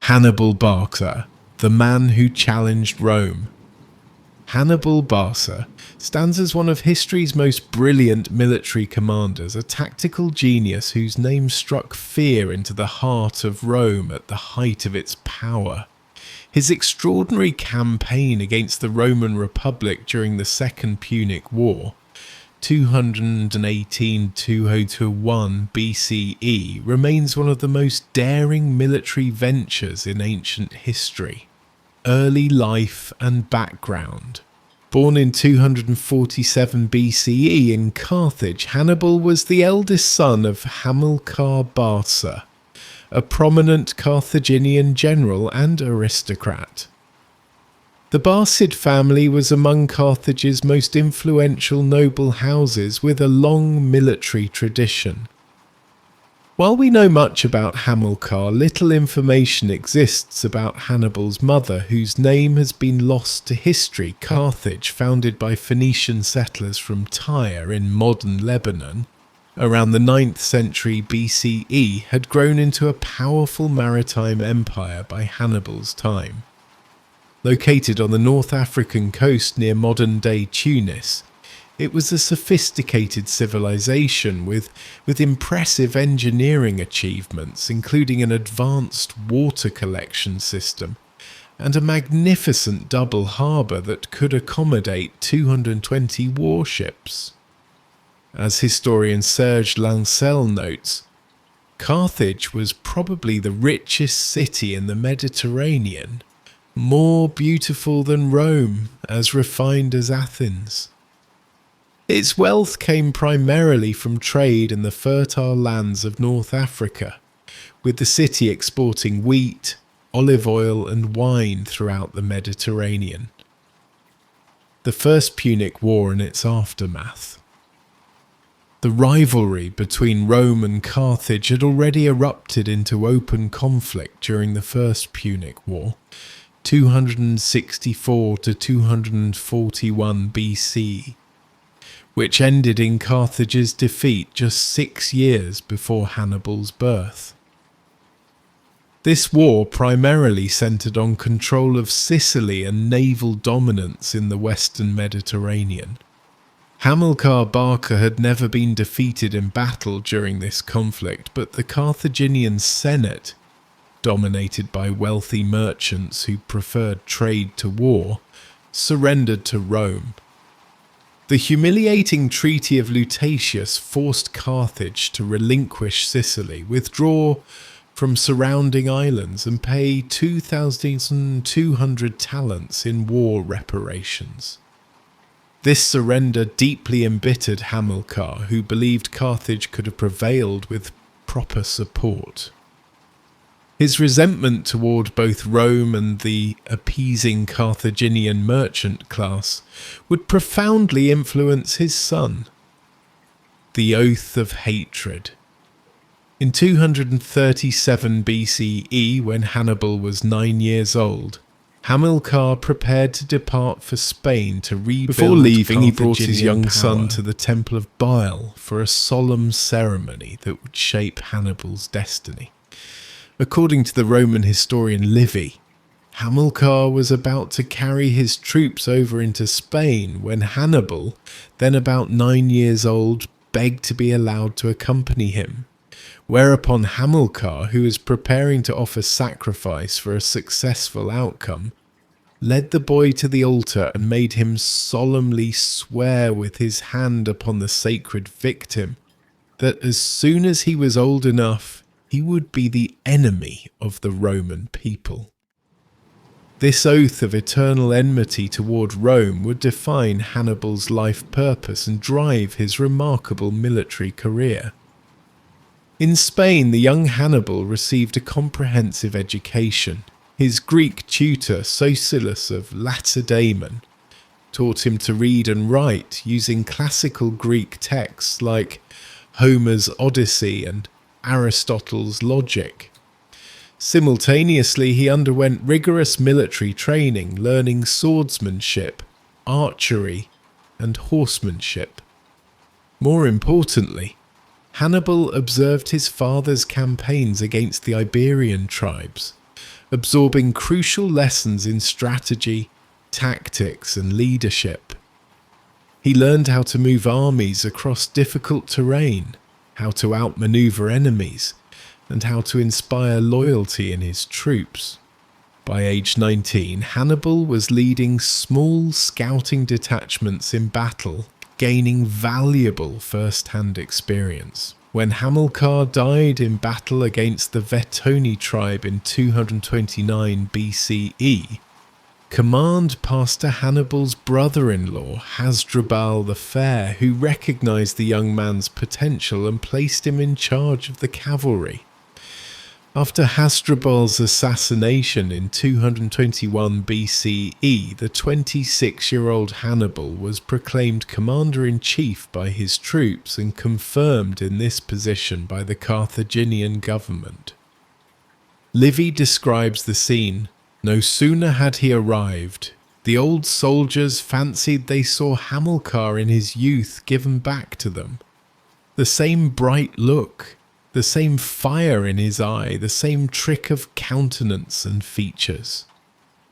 Hannibal Barca, the man who challenged Rome. Hannibal Barca stands as one of history's most brilliant military commanders, a tactical genius whose name struck fear into the heart of Rome at the height of its power. His extraordinary campaign against the Roman Republic during the Second Punic War, 218–201 BCE, remains one of the most daring military ventures in ancient history. Early life and background. Born in 247 BCE in Carthage, Hannibal was the eldest son of Hamilcar Barca, a prominent Carthaginian general and aristocrat. The Barcid family was among Carthage's most influential noble houses with a long military tradition. While we know much about Hamilcar, little information exists about Hannibal's mother, whose name has been lost to history. Carthage, founded by Phoenician settlers from Tyre in modern Lebanon, around the 9th century BCE, had grown into a powerful maritime empire by Hannibal's time. Located on the North African coast near modern-day Tunis, it was a sophisticated civilization with impressive engineering achievements, including an advanced water collection system and a magnificent double harbour that could accommodate 220 warships. As historian Serge Lancel notes, Carthage was probably the richest city in the Mediterranean, more beautiful than Rome, as refined as Athens. Its wealth came primarily from trade in the fertile lands of North Africa, with the city exporting wheat, olive oil and wine throughout the Mediterranean. The First Punic War and its aftermath. The rivalry between Rome and Carthage had already erupted into open conflict during the First Punic War, 264–241 BC, which ended in Carthage's defeat just 6 years before Hannibal's birth. This war primarily centred on control of Sicily and naval dominance in the western Mediterranean. Hamilcar Barca had never been defeated in battle during this conflict, but the Carthaginian Senate, dominated by wealthy merchants who preferred trade to war, surrendered to Rome. The humiliating Treaty of Lutatius forced Carthage to relinquish Sicily, withdraw from surrounding islands and pay 2,200 talents in war reparations. This surrender deeply embittered Hamilcar, who believed Carthage could have prevailed with proper support. His resentment toward both Rome and the appeasing Carthaginian merchant class would profoundly influence his son. The Oath of Hatred. In 237 BCE, when Hannibal was 9 years old, Hamilcar prepared to depart for Spain to rebuild. Before leaving, he brought his young son to the Temple of Baal for a solemn ceremony that would shape Hannibal's destiny. According to the Roman historian Livy, Hamilcar was about to carry his troops over into Spain when Hannibal, then about 9 years old, begged to be allowed to accompany him, whereupon Hamilcar, who was preparing to offer sacrifice for a successful outcome, led the boy to the altar and made him solemnly swear with his hand upon the sacred victim that as soon as he was old enough, he would be the enemy of the Roman people. This oath of eternal enmity toward Rome would define Hannibal's life purpose and drive his remarkable military career. In Spain, the young Hannibal received a comprehensive education. His Greek tutor, Socylus of Lacedaemon, taught him to read and write using classical Greek texts like Homer's Odyssey and Aristotle's Logic. Simultaneously, he underwent rigorous military training, learning swordsmanship, archery, and horsemanship. More importantly, Hannibal observed his father's campaigns against the Iberian tribes, absorbing crucial lessons in strategy, tactics, and leadership. He learned how to move armies across difficult terrain, how to outmaneuver enemies, and how to inspire loyalty in his troops. By age 19, Hannibal was leading small scouting detachments in battle, gaining valuable first-hand experience. When Hamilcar died in battle against the Vettoni tribe in 229 BCE, command passed to Hannibal's brother-in-law, Hasdrubal the Fair, who recognized the young man's potential and placed him in charge of the cavalry. After Hasdrubal's assassination in 221 BCE, the 26-year-old Hannibal was proclaimed commander-in-chief by his troops and confirmed in this position by the Carthaginian government. Livy describes the scene. No sooner had he arrived, the old soldiers fancied they saw Hamilcar in his youth given back to them. The same bright look, the same fire in his eye, the same trick of countenance and features.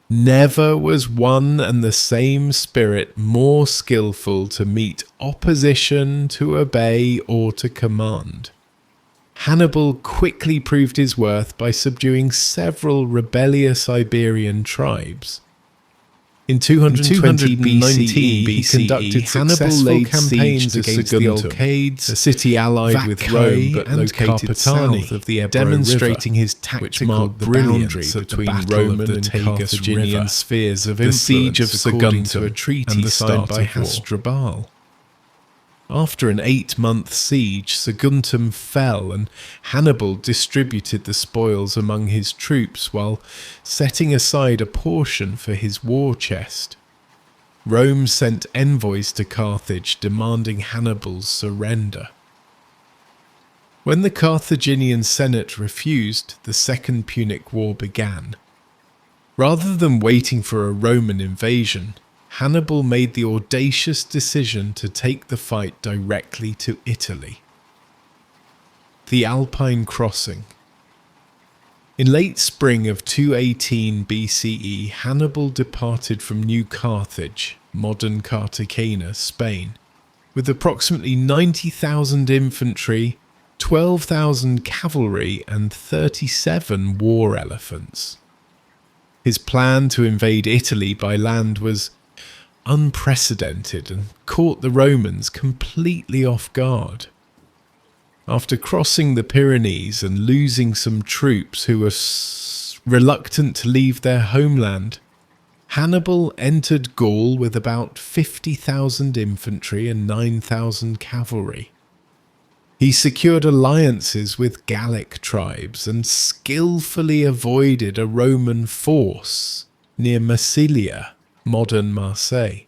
Never was one and the same spirit more skillful to meet opposition, to obey, or to command. Hannibal quickly proved his worth by subduing several rebellious Iberian tribes. In 220 BCE, he conducted successful campaigns against the Alcaides, a city allied with Rome but located south of the Ebro demonstrating his tactical brilliance between Roman and Carthaginian spheres of influence. The siege of Saguntum, a treaty signed by Hasdrubal. After an 8-month siege, Saguntum fell and Hannibal distributed the spoils among his troops while setting aside a portion for his war chest. Rome sent envoys to Carthage demanding Hannibal's surrender. When the Carthaginian Senate refused, the Second Punic War began. Rather than waiting for a Roman invasion, Hannibal made the audacious decision to take the fight directly to Italy. The Alpine Crossing. In late spring of 218 BCE, Hannibal departed from New Carthage, modern Cartagena, Spain, with approximately 90,000 infantry, 12,000 cavalry, and 37 war elephants. His plan to invade Italy by land was unprecedented and caught the Romans completely off guard. After crossing the Pyrenees and losing some troops who were reluctant to leave their homeland, Hannibal entered Gaul with about 50,000 infantry and 9,000 cavalry. He secured alliances with Gallic tribes and skillfully avoided a Roman force near Massilia, modern Marseille.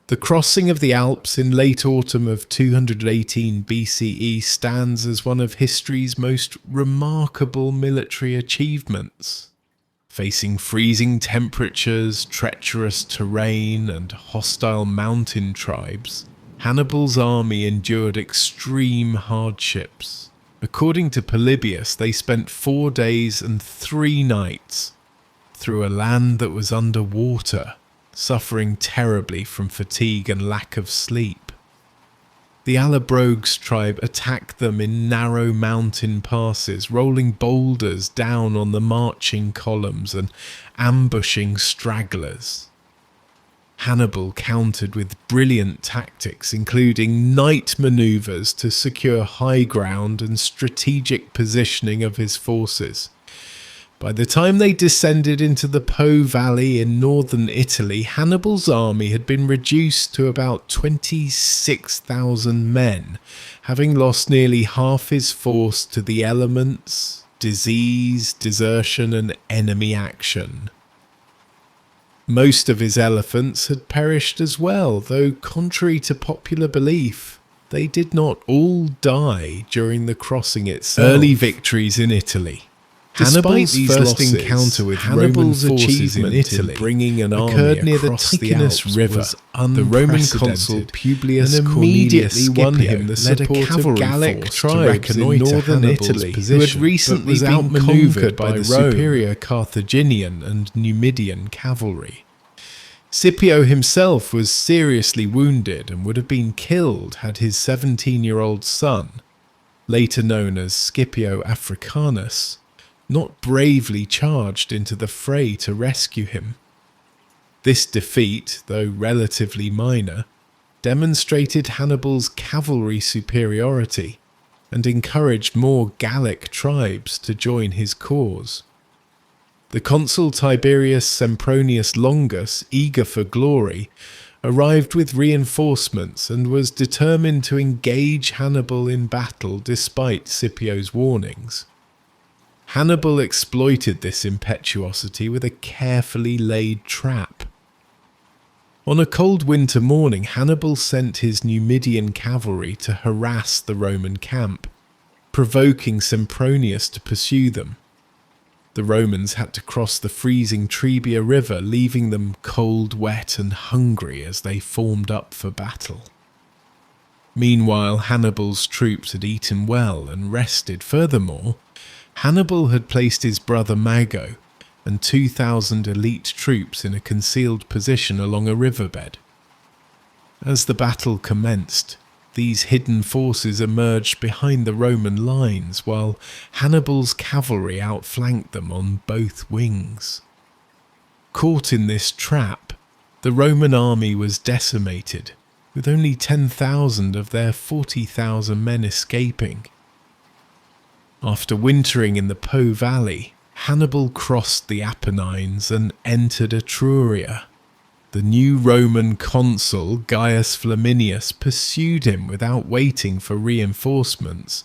The crossing of the Alps in late autumn of 218 BCE stands as one of history's most remarkable military achievements. Facing freezing temperatures, treacherous terrain, and hostile mountain tribes, Hannibal's army endured extreme hardships. According to Polybius, they spent 4 days and 3 nights through a land that was under water, suffering terribly from fatigue and lack of sleep. The Allobroges tribe attacked them in narrow mountain passes, rolling boulders down on the marching columns and ambushing stragglers. Hannibal countered with brilliant tactics, including night maneuvers to secure high ground and strategic positioning of his forces. By the time they descended into the Po Valley in northern Italy, Hannibal's army had been reduced to about 26,000 men, having lost nearly half his force to the elements, disease, desertion, and enemy action. Most of his elephants had perished as well, though contrary to popular belief, they did not all die during the crossing itself. Early victories in Italy. Hannibal's these first losses, encounter with Hannibal's Roman forces achievement in Italy bringing an army occurred near the across the Ticinus Alps River. was The Roman consul unprecedented, Publius and Cornelius immediately won Scipio him the led a support of cavalry Gallic force to tribes in reconnoitre northern Hannibal's Italy, position, who had recently but was been outmaneuvered conquered by by the Rome. superior Carthaginian and Numidian cavalry. Scipio himself was seriously wounded and would have been killed had his 17-year-old son, later known as Scipio Africanus, not bravely charged into the fray to rescue him. This defeat, though relatively minor, demonstrated Hannibal's cavalry superiority and encouraged more Gallic tribes to join his cause. The consul Tiberius Sempronius Longus, eager for glory, arrived with reinforcements and was determined to engage Hannibal in battle despite Scipio's warnings. Hannibal exploited this impetuosity with a carefully laid trap. On a cold winter morning, Hannibal sent his Numidian cavalry to harass the Roman camp, provoking Sempronius to pursue them. The Romans had to cross the freezing Trebia River, leaving them cold, wet, and hungry as they formed up for battle. Meanwhile, Hannibal's troops had eaten well and rested. Furthermore, Hannibal had placed his brother Mago and 2,000 elite troops in a concealed position along a riverbed. As the battle commenced, these hidden forces emerged behind the Roman lines, while Hannibal's cavalry outflanked them on both wings. Caught in this trap, the Roman army was decimated, with only 10,000 of their 40,000 men escaping. After wintering in the Po Valley, Hannibal crossed the Apennines and entered Etruria. The new Roman consul, Gaius Flaminius, pursued him without waiting for reinforcements,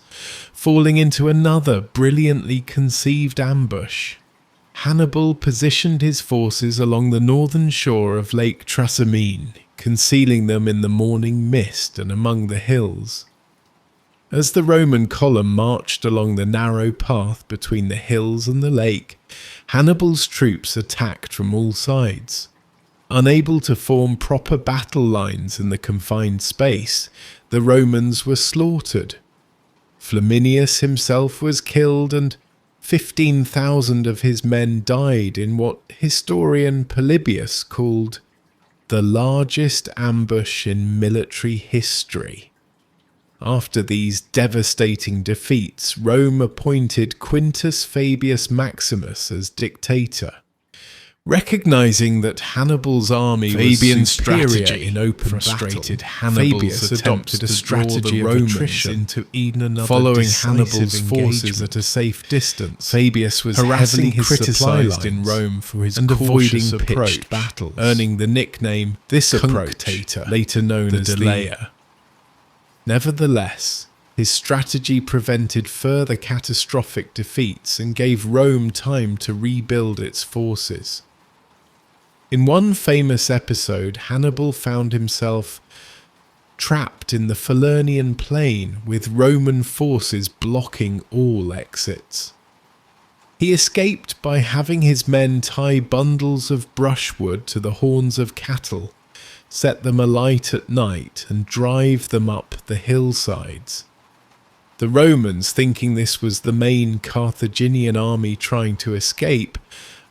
falling into another brilliantly conceived ambush. Hannibal positioned his forces along the northern shore of Lake Trasimene, concealing them in the morning mist and among the hills. As the Roman column marched along the narrow path between the hills and the lake, Hannibal's troops attacked from all sides. Unable to form proper battle lines in the confined space, the Romans were slaughtered. Flaminius himself was killed and 15,000 of his men died in what historian Polybius called the largest ambush in military history. After these devastating defeats, Rome appointed Quintus Fabius Maximus as dictator. Recognizing that Hannibal's army was superior in open battle, Fabius adopted a strategy of attrition into even another following Hannibal's forces at a safe distance. Fabius was heavily criticized in Rome for his cautious approach, earning the nickname "this approach," later known as Delayer. Nevertheless, his strategy prevented further catastrophic defeats and gave Rome time to rebuild its forces. In one famous episode, Hannibal found himself trapped in the Falernian plain with Roman forces blocking all exits. He escaped by having his men tie bundles of brushwood to the horns of cattle, set them alight at night, and drive them up the hillsides. The Romans, thinking this was the main Carthaginian army trying to escape,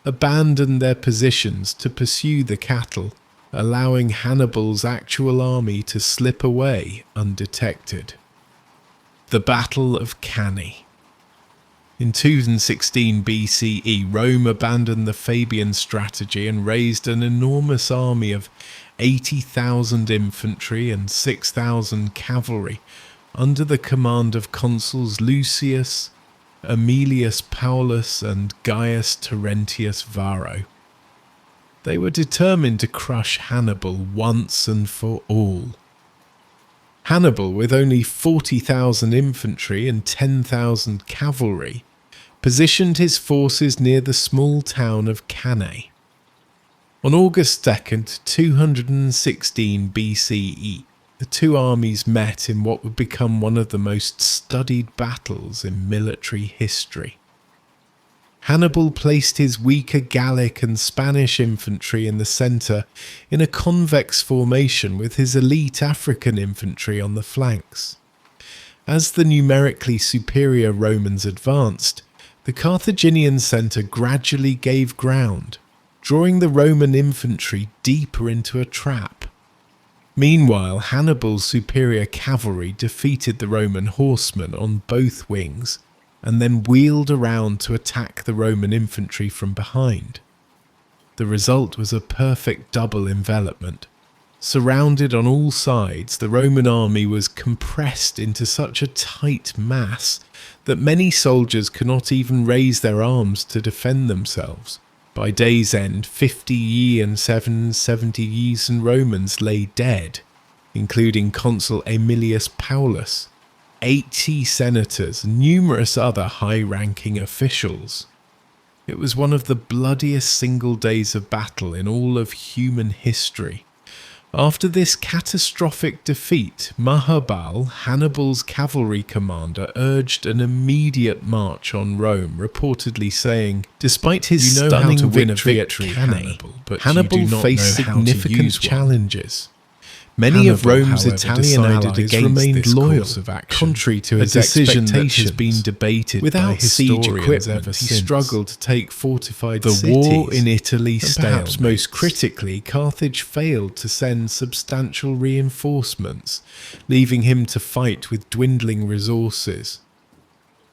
abandoned their positions to pursue the cattle, allowing Hannibal's actual army to slip away undetected. The Battle of Cannae. In 216 BCE, Rome abandoned the Fabian strategy and raised an enormous army of 80,000 infantry and 6,000 cavalry under the command of consuls Lucius, Aemilius Paulus and Gaius Terentius Varro. They were determined to crush Hannibal once and for all. Hannibal, with only 40,000 infantry and 10,000 cavalry, positioned his forces near the small town of Cannae. On August 2nd, 216 BCE, the two armies met in what would become one of the most studied battles in military history. Hannibal placed his weaker Gallic and Spanish infantry in the centre in a convex formation with his elite African infantry on the flanks. As the numerically superior Romans advanced, the Carthaginian centre gradually gave ground, drawing the Roman infantry deeper into a trap. Meanwhile, Hannibal's superior cavalry defeated the Roman horsemen on both wings and then wheeled around to attack the Roman infantry from behind. The result was a perfect double envelopment. Surrounded on all sides, the Roman army was compressed into such a tight mass that many soldiers could not even raise their arms to defend themselves. By day's end, 50 ye and 70 Romans lay dead, including Consul Aemilius Paulus, 80 senators, and numerous other high-ranking officials. It was one of the bloodiest single days of battle in all of human history. After this catastrophic defeat, Hannibal, Hannibal's cavalry commander, urged an immediate march on Rome, reportedly saying, "Despite his stunning victory at Cannae, Hannibal faced significant challenges. Many of Rome's Italian allies remained loyal, contrary to his expectations. Has been debated without siege equipment. He struggled to take fortified cities. The war in Italy stalemates. Perhaps most critically, Carthage failed to send substantial reinforcements, leaving him to fight with dwindling resources.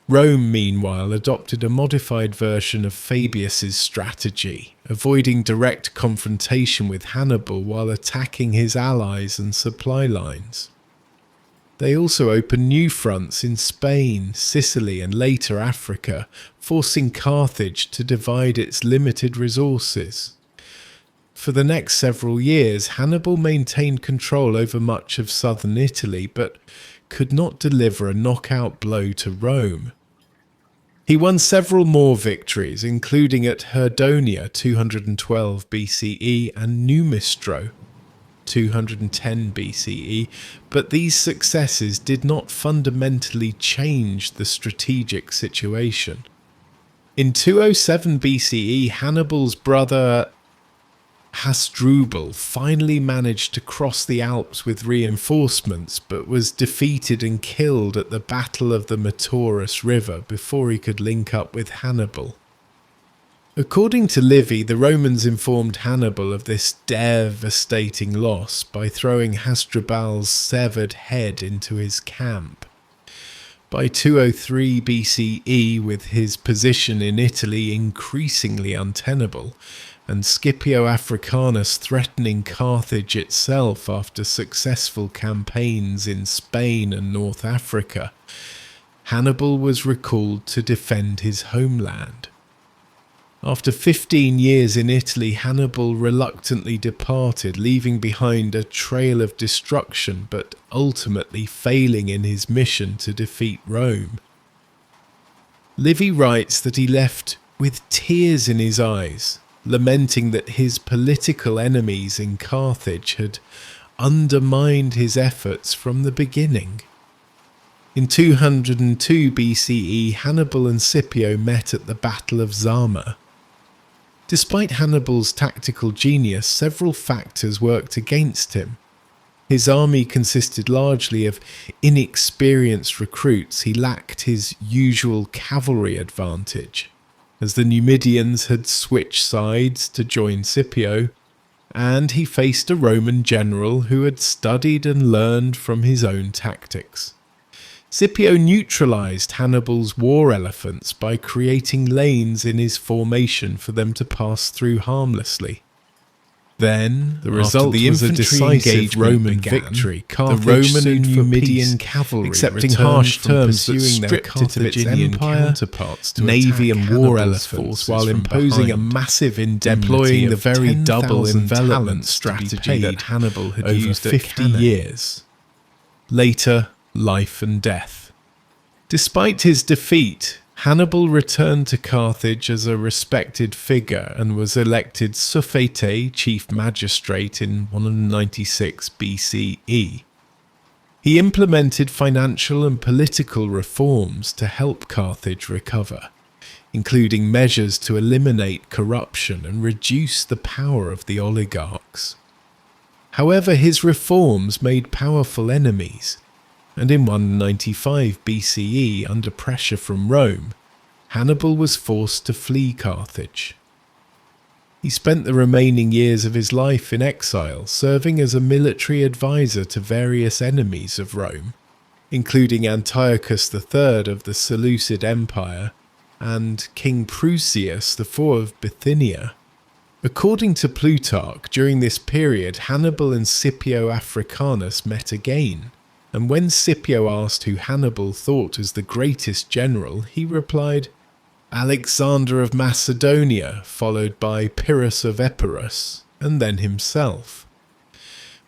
Rome, meanwhile, adopted a modified version of Fabius's strategy, avoiding direct confrontation with Hannibal while attacking his allies and supply lines. They also opened new fronts in Spain, Sicily, and later Africa, forcing Carthage to divide its limited resources. For the next several years, Hannibal maintained control over much of southern Italy, but could not deliver a knockout blow to Rome. He won several more victories, including at Herdonia 212 BCE and Numistro 210 BCE, but these successes did not fundamentally change the strategic situation. In 207 BCE, Hannibal's brother Hasdrubal finally managed to cross the Alps with reinforcements, but was defeated and killed at the Battle of the Metaurus River before he could link up with Hannibal. According to Livy, the Romans informed Hannibal of this devastating loss by throwing Hasdrubal's severed head into his camp. By 203 BCE, with his position in Italy increasingly untenable, and Scipio Africanus threatening Carthage itself after successful campaigns in Spain and North Africa, Hannibal was recalled to defend his homeland. After 15 years in Italy, Hannibal reluctantly departed, leaving behind a trail of destruction, but ultimately failing in his mission to defeat Rome. Livy writes that he left with tears in his eyes, lamenting that his political enemies in Carthage had undermined his efforts from the beginning. In 202 BCE, Hannibal and Scipio met at the Battle of Zama. Despite Hannibal's tactical genius, several factors worked against him. His army consisted largely of inexperienced recruits. He lacked his usual cavalry advantage, as the Numidians had switched sides to join Scipio, and he faced a Roman general who had studied and learned from his own tactics. Scipio neutralized Hannibal's war elephants by creating lanes in his formation for them to pass through harmlessly. Then, the result was a decisive Roman victory. Carthage, the Roman and Numidian cavalry, accepting harsh terms that stripped it of its counterparts to navy and war elephants, while imposing a massive indemnity, employing the very double envelopment strategy that Hannibal had used over 50 years. Later, life and death. Despite his defeat, Hannibal returned to Carthage as a respected figure and was elected suffete, chief magistrate, in 196 BCE. He implemented financial and political reforms to help Carthage recover. including measures to eliminate corruption and reduce the power of the oligarchs. However, his reforms made powerful enemies, and in 195 BCE, under pressure from Rome, Hannibal was forced to flee Carthage. He spent the remaining years of his life in exile, serving as a military advisor to various enemies of Rome, including Antiochus III of the Seleucid Empire and King Prusias IV of Bithynia. According to Plutarch, during this period Hannibal and Scipio Africanus met again, and when Scipio asked who Hannibal thought as the greatest general, he replied, "Alexander of Macedonia, followed by Pyrrhus of Epirus, and then himself."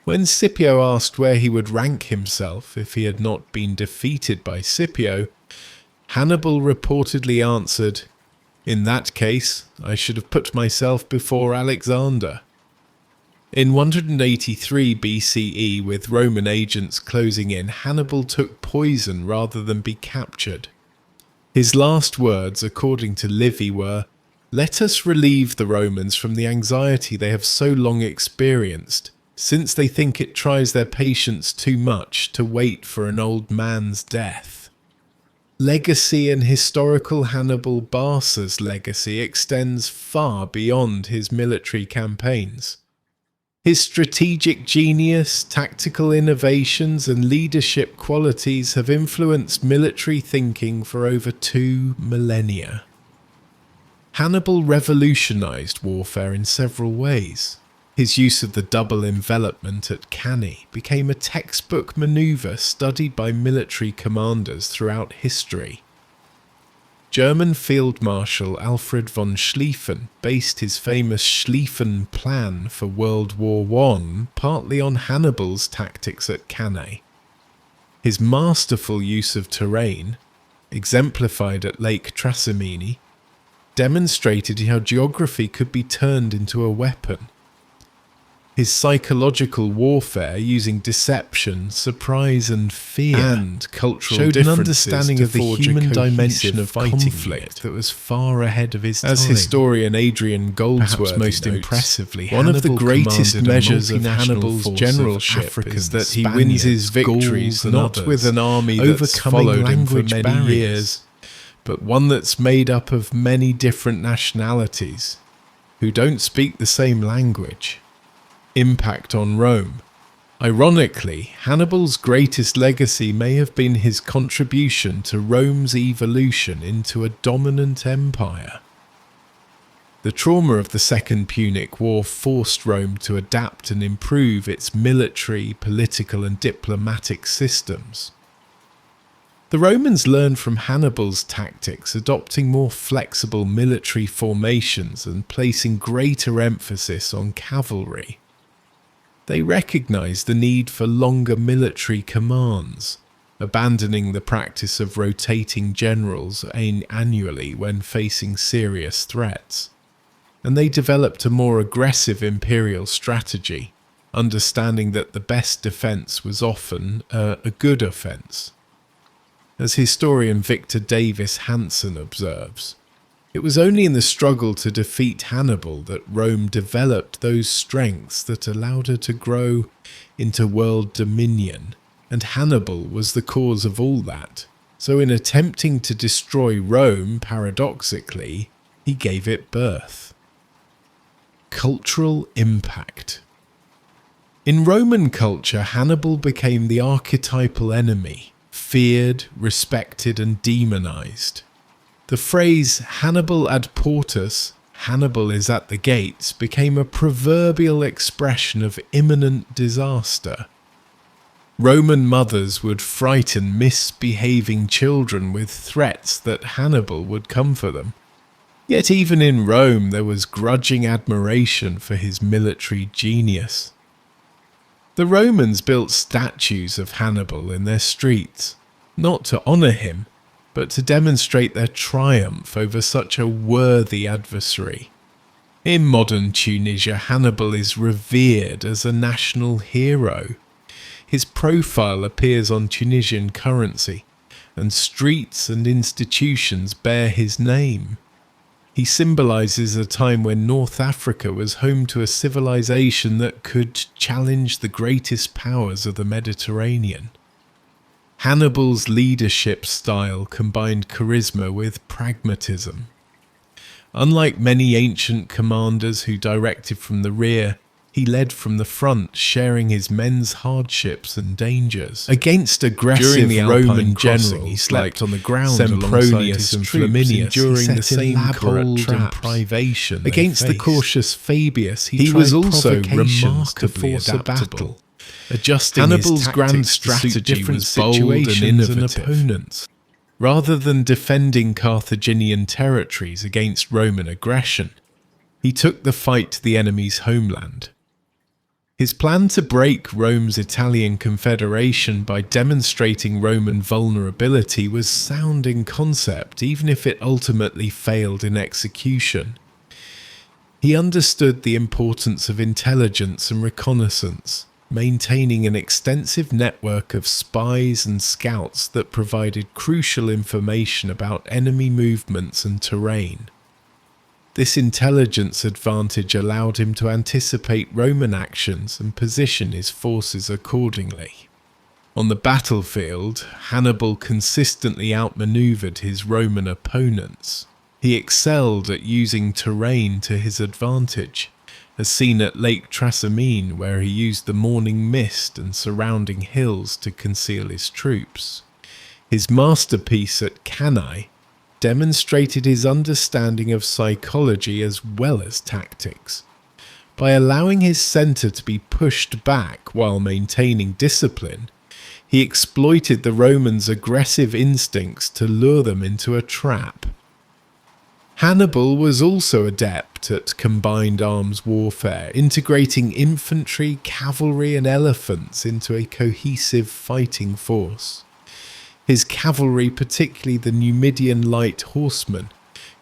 When Scipio asked where he would rank himself if he had not been defeated by Scipio, Hannibal reportedly answered, "In that case, I should have put myself before Alexander." In 183 BCE, with Roman agents closing in, Hannibal took poison rather than be captured. His last words, according to Livy, were, "Let us relieve the Romans from the anxiety they have so long experienced, since they think it tries their patience too much to wait for an old man's death." Legacy and historical Hannibal Barca's legacy extends far beyond his military campaigns. His strategic genius, tactical innovations, and leadership qualities have influenced military thinking for over 2 millennia. Hannibal revolutionized warfare in several ways. His use of the double envelopment at Cannae became a textbook maneuver studied by military commanders throughout history. German Field Marshal Alfred von Schlieffen based his famous Schlieffen Plan for World War I partly on Hannibal's tactics at Cannae. His masterful use of terrain, exemplified at Lake Trasimene, demonstrated how geography could be turned into a weapon. His psychological warfare using deception, surprise and fear and cultural showed an differences understanding of the human dimension of conflict unit. that was far ahead of his time. As historian Adrian Goldsworthy Perhaps most notes, impressively, one of the Hannibal greatest commanded a measures of multinational Hannibal's force of generalship Africans, is that he Spaniards, wins his victories Gauls, and not others, with an army that's overcoming followed him for language many barriers. years, but one that's made up of many different nationalities who don't speak the same language. Impact on Rome. Ironically, Hannibal's greatest legacy may have been his contribution to Rome's evolution into a dominant empire. The trauma of the Second Punic War forced Rome to adapt and improve its military, political, and diplomatic systems. The Romans learned from Hannibal's tactics, adopting more flexible military formations and placing greater emphasis on cavalry. They recognized the need for longer military commands, abandoning the practice of rotating generals annually when facing serious threats. And they developed a more aggressive imperial strategy, understanding that the best defense was often a good offense. As historian Victor Davis Hanson observes, it was only in the struggle to defeat Hannibal that Rome developed those strengths that allowed her to grow into world dominion, and Hannibal was the cause of all that. So in attempting to destroy Rome, paradoxically, he gave it birth. Cultural impact. In Roman culture, Hannibal became the archetypal enemy, feared, respected, and demonized. The phrase Hannibal ad portus, Hannibal is at the gates, became a proverbial expression of imminent disaster. Roman mothers would frighten misbehaving children with threats that Hannibal would come for them. Yet even in Rome there was grudging admiration for his military genius. The Romans built statues of Hannibal in their streets, not to honour him, but to demonstrate their triumph over such a worthy adversary. In modern Tunisia, Hannibal is revered as a national hero. His profile appears on Tunisian currency, and streets and institutions bear his name. He symbolizes a time when North Africa was home to a civilization that could challenge the greatest powers of the Mediterranean. Hannibal's leadership style combined charisma with pragmatism. Unlike many ancient commanders who directed from the rear, he led from the front, sharing his men's hardships and dangers. Against aggressive Roman generals, he slept on the ground Sempronius and Flaminius, enduring the same cold and privation. Against the cautious Fabius, he was also remarkably adaptable, adjusting Hannibal's grand strategy was bold and innovative. Opponents. Rather than defending Carthaginian territories against Roman aggression, he took the fight to the enemy's homeland. His plan to break Rome's Italian confederation by demonstrating Roman vulnerability was sound in concept, even if it ultimately failed in execution. He understood the importance of intelligence and reconnaissance, maintaining an extensive network of spies and scouts that provided crucial information about enemy movements and terrain. This intelligence advantage allowed him to anticipate Roman actions and position his forces accordingly. On the battlefield, Hannibal consistently outmaneuvered his Roman opponents. He excelled at using terrain to his advantage, as seen at Lake Trasimene, where he used the morning mist and surrounding hills to conceal his troops. His masterpiece at Cannae demonstrated his understanding of psychology as well as tactics. By allowing his centre to be pushed back while maintaining discipline, he exploited the Romans' aggressive instincts to lure them into a trap. Hannibal was also adept at combined arms warfare, integrating infantry, cavalry and elephants into a cohesive fighting force. His cavalry, particularly the Numidian light horsemen,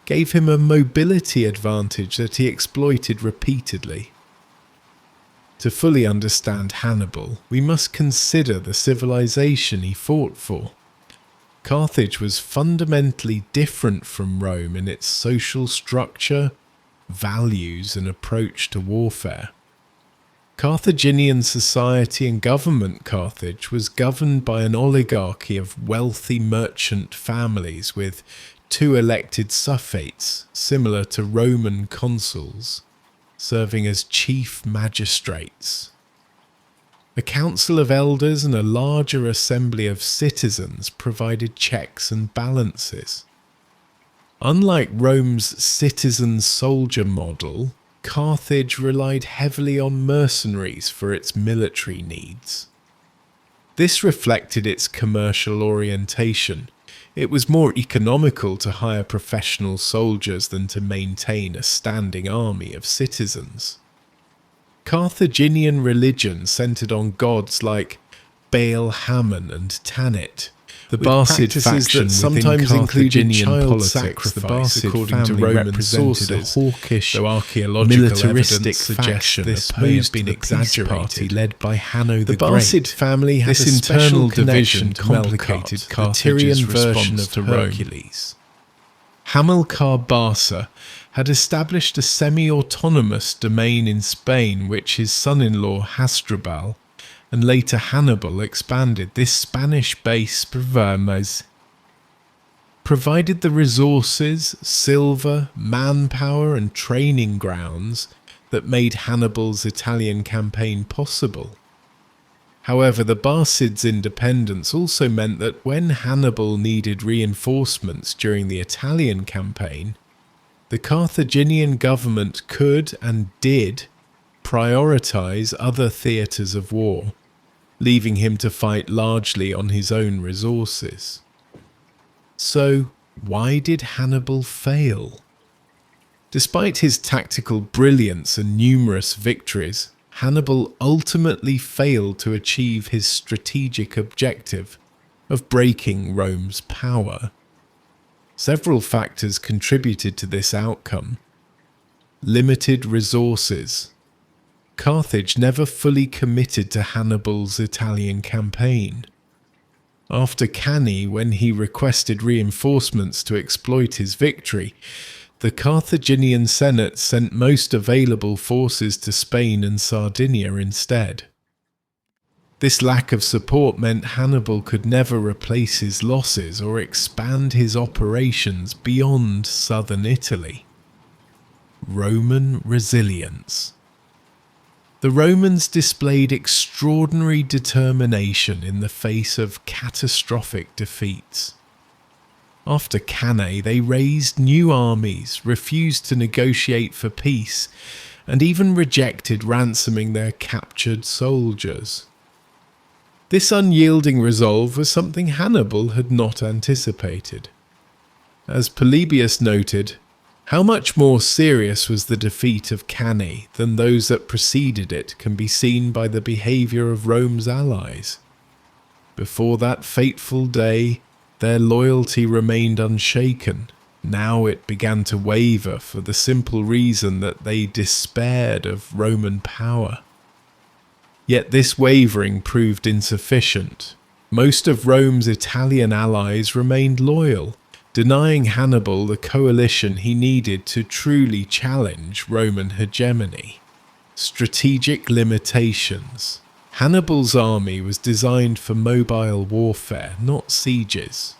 gave him a mobility advantage that he exploited repeatedly. To fully understand Hannibal, we must consider the civilization he fought for. Carthage was fundamentally different from Rome in its social structure, values, and approach to warfare. Carthaginian society and government Carthage was governed by an oligarchy of wealthy merchant families with 2 elected suffetes, similar to Roman consuls, serving as chief magistrates. A council of elders and a larger assembly of citizens provided checks and balances. Unlike Rome's citizen-soldier model, Carthage relied heavily on mercenaries for its military needs. This reflected its commercial orientation. It was more economical to hire professional soldiers than to maintain a standing army of citizens. Carthaginian religion centered on gods like Baal Hammon and Tanit. The Barcid faction that sometimes included child sacrifice, according to Roman sources, a hawkish, though archaeological militaristic suggestion this may have been exaggerated, led by Hanno the Barcid family had this internal division complicated Carthage's version of Hercules. Hamilcar Barca had established a semi-autonomous domain in Spain which his son-in-law Hasdrubal and later Hannibal expanded. This Spanish base provided the resources, silver, manpower and training grounds that made Hannibal's Italian campaign possible. However, the Barcids' independence also meant that when Hannibal needed reinforcements during the Italian campaign, the Carthaginian government could and did prioritize other theatres of war, leaving him to fight largely on his own resources. So, why did Hannibal fail? Despite his tactical brilliance and numerous victories, Hannibal ultimately failed to achieve his strategic objective of breaking Rome's power. Several factors contributed to this outcome. Limited resources. Carthage never fully committed to Hannibal's Italian campaign. After Cannae, when he requested reinforcements to exploit his victory, the Carthaginian Senate sent most available forces to Spain and Sardinia instead. This lack of support meant Hannibal could never replace his losses or expand his operations beyond southern Italy. Roman resilience. The Romans displayed extraordinary determination in the face of catastrophic defeats. After Cannae, they raised new armies, refused to negotiate for peace, and even rejected ransoming their captured soldiers. This unyielding resolve was something Hannibal had not anticipated. As Polybius noted, how much more serious was the defeat of Cannae than those that preceded it can be seen by the behaviour of Rome's allies. Before that fateful day, their loyalty remained unshaken. Now it began to waver for the simple reason that they despaired of Roman power. Yet this wavering proved insufficient. Most of Rome's Italian allies remained loyal, denying Hannibal the coalition he needed to truly challenge Roman hegemony. Strategic limitations. Hannibal's army was designed for mobile warfare, not sieges.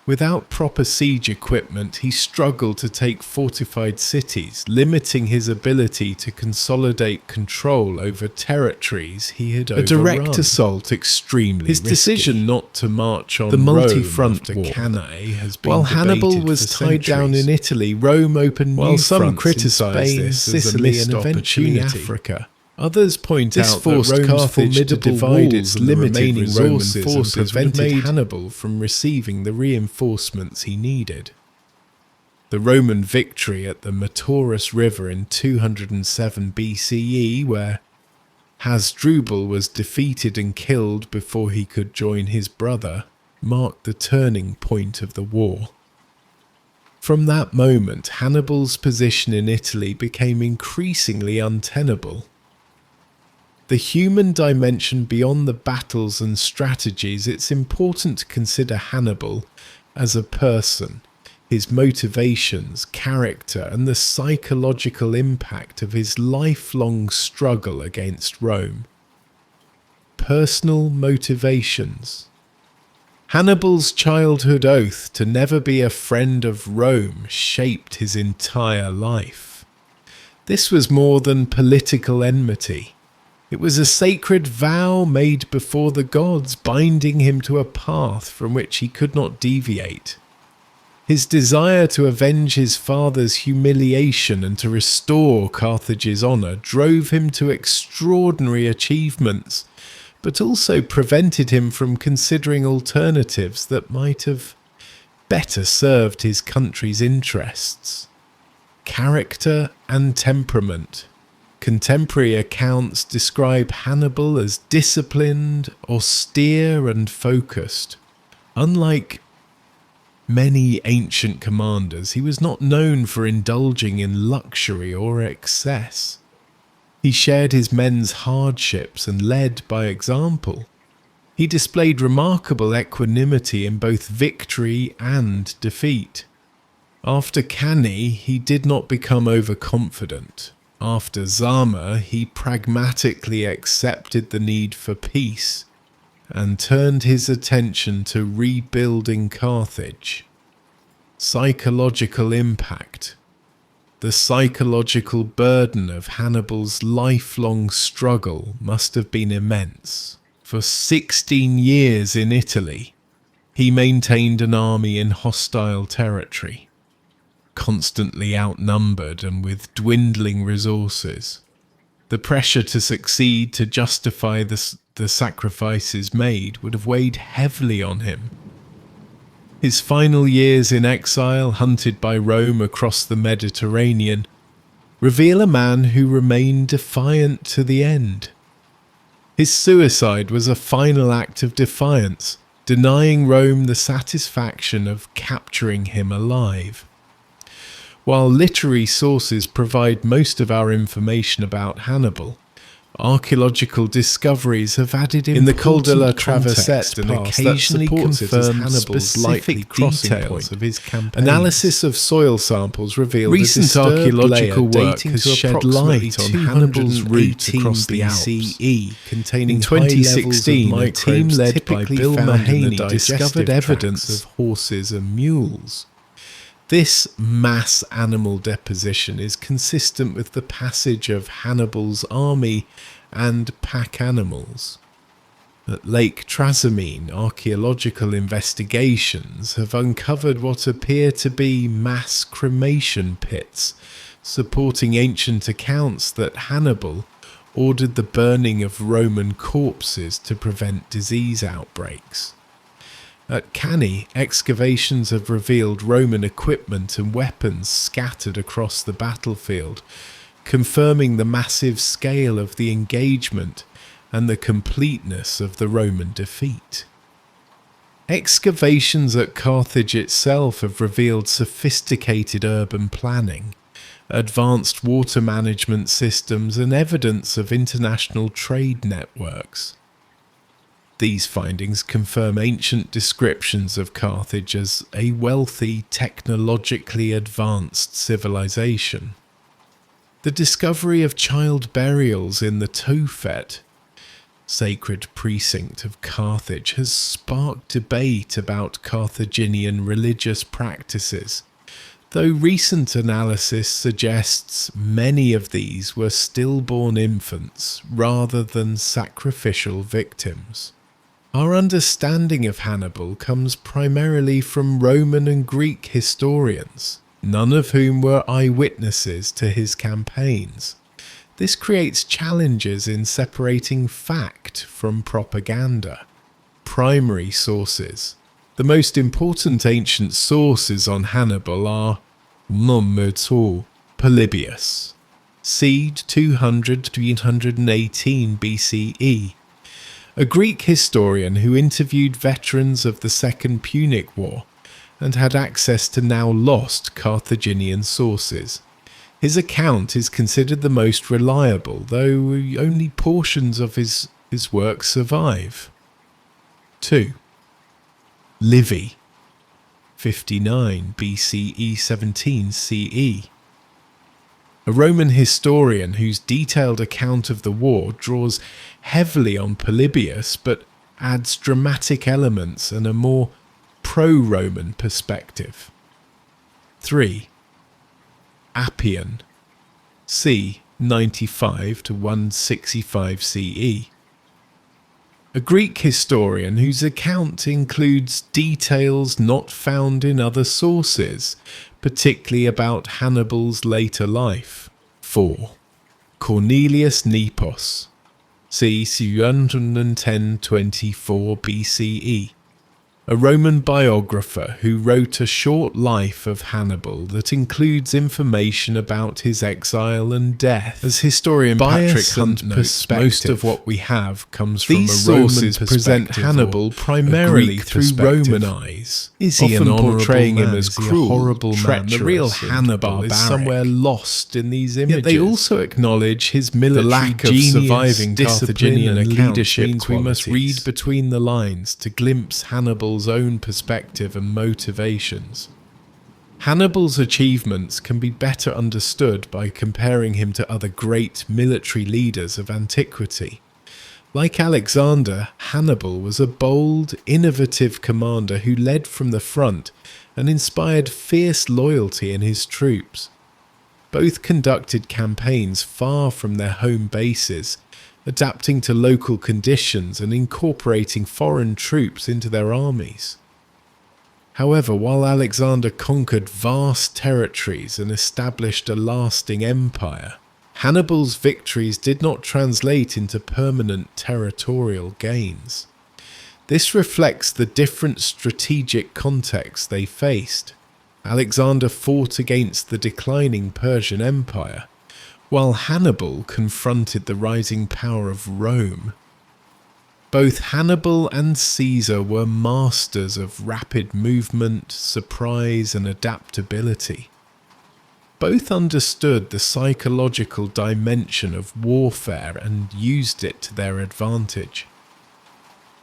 Without proper siege equipment, he struggled to take fortified cities, limiting his ability to consolidate control over territories he had overrun. A direct assault extremely risky. His decision not to march on the multi-front war Cannae has been debated. While Hannibal was tied down in Italy, Rome opened new fronts. While some criticised this as a missed opportunity, Africa. Others point out that Rome's formidable walls and the remaining Roman forces prevented Hannibal from receiving the reinforcements he needed. The Roman victory at the Metaurus River in 207 BCE, where Hasdrubal was defeated and killed before he could join his brother, marked the turning point of the war. From that moment, Hannibal's position in Italy became increasingly untenable. The human dimension beyond the battles and strategies, it's important to consider Hannibal as a person, his motivations, character, and the psychological impact of his lifelong struggle against Rome. Personal motivations. Hannibal's childhood oath to never be a friend of Rome shaped his entire life. This was more than political enmity. It was a sacred vow made before the gods, binding him to a path from which he could not deviate. His desire to avenge his father's humiliation and to restore Carthage's honour drove him to extraordinary achievements, but also prevented him from considering alternatives that might have better served his country's interests. Character and temperament. Contemporary accounts describe Hannibal as disciplined, austere, and focused. Unlike many ancient commanders, he was not known for indulging in luxury or excess. He shared his men's hardships and led by example. He displayed remarkable equanimity in both victory and defeat. After Cannae, he did not become overconfident. After Zama, he pragmatically accepted the need for peace and turned his attention to rebuilding Carthage. Psychological impact. The psychological burden of Hannibal's lifelong struggle must have been immense. For 16 years in Italy, he maintained an army in hostile territory, constantly outnumbered and with dwindling resources. The pressure to succeed, to justify the sacrifices made, would have weighed heavily on him. His final years in exile, hunted by Rome across the Mediterranean, reveal a man who remained defiant to the end. His suicide was a final act of defiance, denying Rome the satisfaction of capturing him alive. While literary sources provide most of our information about Hannibal, Archaeological discoveries have added in the Col de la Traversette and occasionally confirmed Hannibal's likely crossing points of his campaign. Analysis of soil samples revealed recent archaeological work has shed light on Hannibal's route across the BCE, containing 2016 a team led by Bill Mahaney discovered evidence of horses and mules. This mass animal deposition is consistent with the passage of Hannibal's army and pack animals. At Lake Trasimene, archaeological investigations have uncovered what appear to be mass cremation pits, supporting ancient accounts that Hannibal ordered the burning of Roman corpses to prevent disease outbreaks. At Cannae, excavations have revealed Roman equipment and weapons scattered across the battlefield, confirming the massive scale of the engagement and the completeness of the Roman defeat. Excavations at Carthage itself have revealed sophisticated urban planning, advanced water management systems, and evidence of international trade networks. These findings confirm ancient descriptions of Carthage as a wealthy, technologically advanced civilization. The discovery of child burials in the Tophet, sacred precinct of Carthage, has sparked debate about Carthaginian religious practices, though recent analysis suggests many of these were stillborn infants rather than sacrificial victims. Our understanding of Hannibal comes primarily from Roman and Greek historians, none of whom were eyewitnesses to his campaigns. This creates challenges in separating fact from propaganda. Primary sources. The most important ancient sources on Hannibal are Polybius, c. 200-318 BCE, a Greek historian who interviewed veterans of the Second Punic War and had access to now lost Carthaginian sources. His account is considered the most reliable, though only portions of his work survive. 2. Livy, 59 BCE 17 CE. A Roman historian whose detailed account of the war draws heavily on Polybius but adds dramatic elements and a more pro-Roman perspective. 3. Appian, c. 95 to 165 CE. A Greek historian whose account includes details not found in other sources, particularly about Hannibal's later life. 4. Cornelius Nepos, c. 310-24 BCE. A Roman biographer who wrote a short life of Hannibal that includes information about his exile and death. As historian Patrick Hunt notes, most of what we have comes from a Roman perspective. Present Hannibal primarily through Roman eyes. Is he often portraying him as cruel, horrible man? The real Hannibal is somewhere lost in these images. Yet they also acknowledge his military lack of surviving Carthaginian leadership qualities. We must read between the lines to glimpse Hannibal's own perspective and motivations. Hannibal's achievements can be better understood by comparing him to other great military leaders of antiquity. Like Alexander, Hannibal was a bold, innovative commander who led from the front and inspired fierce loyalty in his troops. Both conducted campaigns far from their home bases, adapting to local conditions and incorporating foreign troops into their armies. However, while Alexander conquered vast territories and established a lasting empire, Hannibal's victories did not translate into permanent territorial gains. This reflects the different strategic contexts they faced. Alexander fought against the declining Persian Empire, while Hannibal confronted the rising power of Rome. Both Hannibal and Caesar were masters of rapid movement, surprise, and adaptability. Both understood the psychological dimension of warfare and used it to their advantage.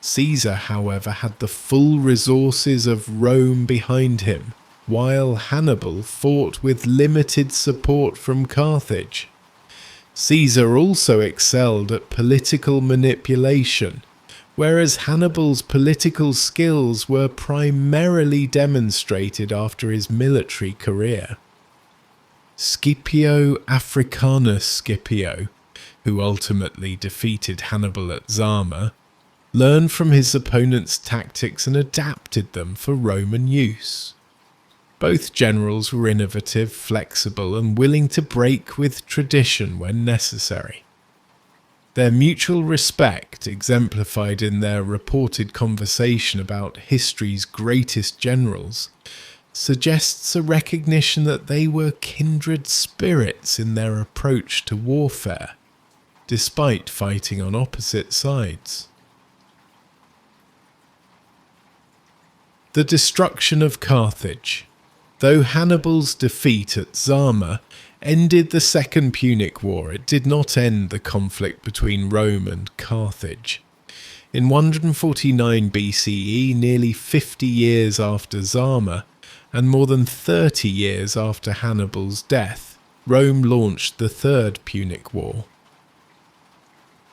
Caesar, however, had the full resources of Rome behind him, while Hannibal fought with limited support from Carthage. Caesar also excelled at political manipulation, whereas Hannibal's political skills were primarily demonstrated after his military career. Scipio Africanus Scipio, who ultimately defeated Hannibal at Zama, learned from his opponent's tactics and adapted them for Roman use. Both generals were innovative, flexible, and willing to break with tradition when necessary. Their mutual respect, exemplified in their reported conversation about history's greatest generals, suggests a recognition that they were kindred spirits in their approach to warfare, despite fighting on opposite sides. The destruction of Carthage. Though Hannibal's defeat at Zama ended the Second Punic War, it did not end the conflict between Rome and Carthage. In 149 BCE, nearly 50 years after Zama, and more than 30 years after Hannibal's death, Rome launched the Third Punic War.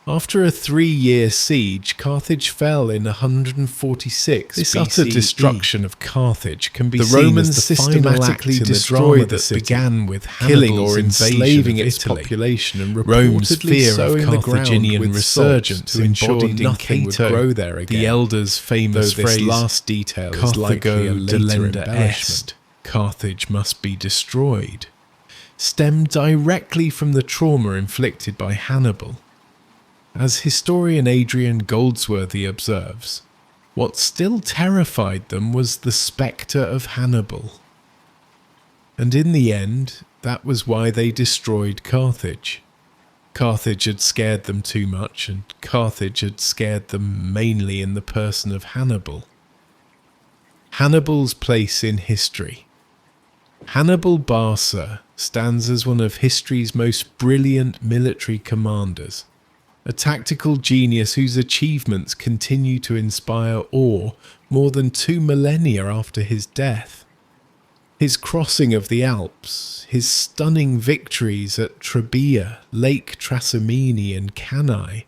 After a 3-year siege, Carthage fell in 146 This BCE. utter destruction of Carthage can be The seen Romans as the systematically destroyed the that city, began with killing Hannibal's or enslaving invasion of its Italy. population and Rome's reportedly fear of sowing the ground Carthaginian with resurgence salt to ensure embodied in nothing would Cato, grow there again. the elder's famous Though this phrase, last detail is likely a Carthago later delenda embellishment. est, Carthage must be destroyed, stemmed directly from the trauma inflicted by Hannibal. As historian Adrian Goldsworthy observes, what still terrified them was the spectre of Hannibal. And in the end, that was why they destroyed Carthage. Carthage had scared them too much, and Carthage had scared them mainly in the person of Hannibal. Hannibal's place in history. Hannibal Barca stands as one of history's most brilliant military commanders, a tactical genius whose achievements continue to inspire awe more than 2 millennia after his death. His crossing of the Alps, his stunning victories at Trebia, Lake Trasimene and Cannae,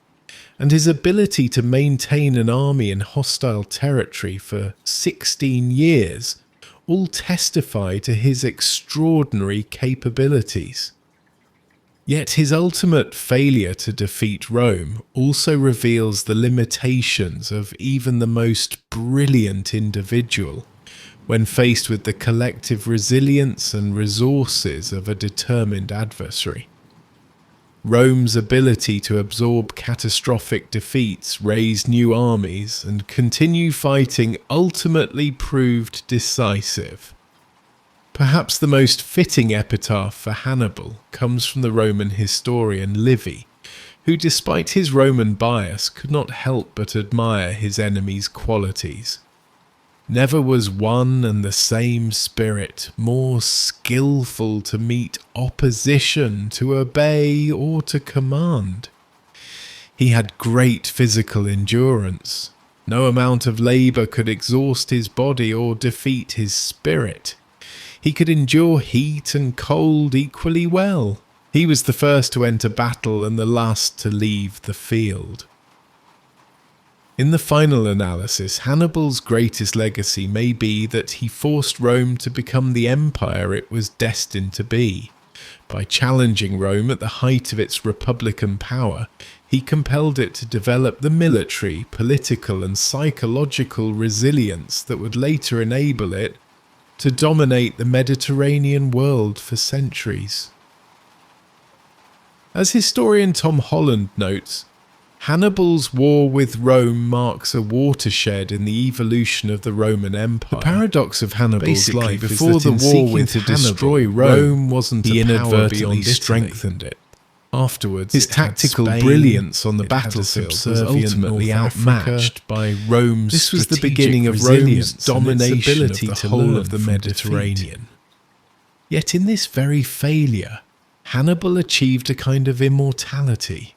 and his ability to maintain an army in hostile territory for 16 years all testify to his extraordinary capabilities. Yet his ultimate failure to defeat Rome also reveals the limitations of even the most brilliant individual when faced with the collective resilience and resources of a determined adversary. Rome's ability to absorb catastrophic defeats, raise new armies, and continue fighting ultimately proved decisive. Perhaps the most fitting epitaph for Hannibal comes from the Roman historian Livy, who despite his Roman bias could not help but admire his enemy's qualities. Never was one and the same spirit more skillful to meet opposition, to obey, or to command. He had great physical endurance. No amount of labour could exhaust his body or defeat his spirit. He could endure heat and cold equally well. He was the first to enter battle and the last to leave the field. In the final analysis, Hannibal's greatest legacy may be that he forced Rome to become the empire it was destined to be. By challenging Rome at the height of its republican power, he compelled it to develop the military, political, and psychological resilience that would later enable it to dominate the Mediterranean world for centuries. As historian Tom Holland notes, Hannibal's war with Rome marks a watershed in the evolution of the Roman Empire. The paradox of Hannibal's life before is the that war in with to Hannibal, destroy Rome wasn't he a power inadvertently beyond strengthened Italy. Afterwards, His it had tactical Spain, brilliance on the it had a battlefield was subservient ultimately North outmatched Africa. by Rome's This was the strategic beginning of resilience Rome's and its domination ability of the to whole learn of the from Mediterranean. defeat. Yet in this very failure, Hannibal achieved a kind of immortality.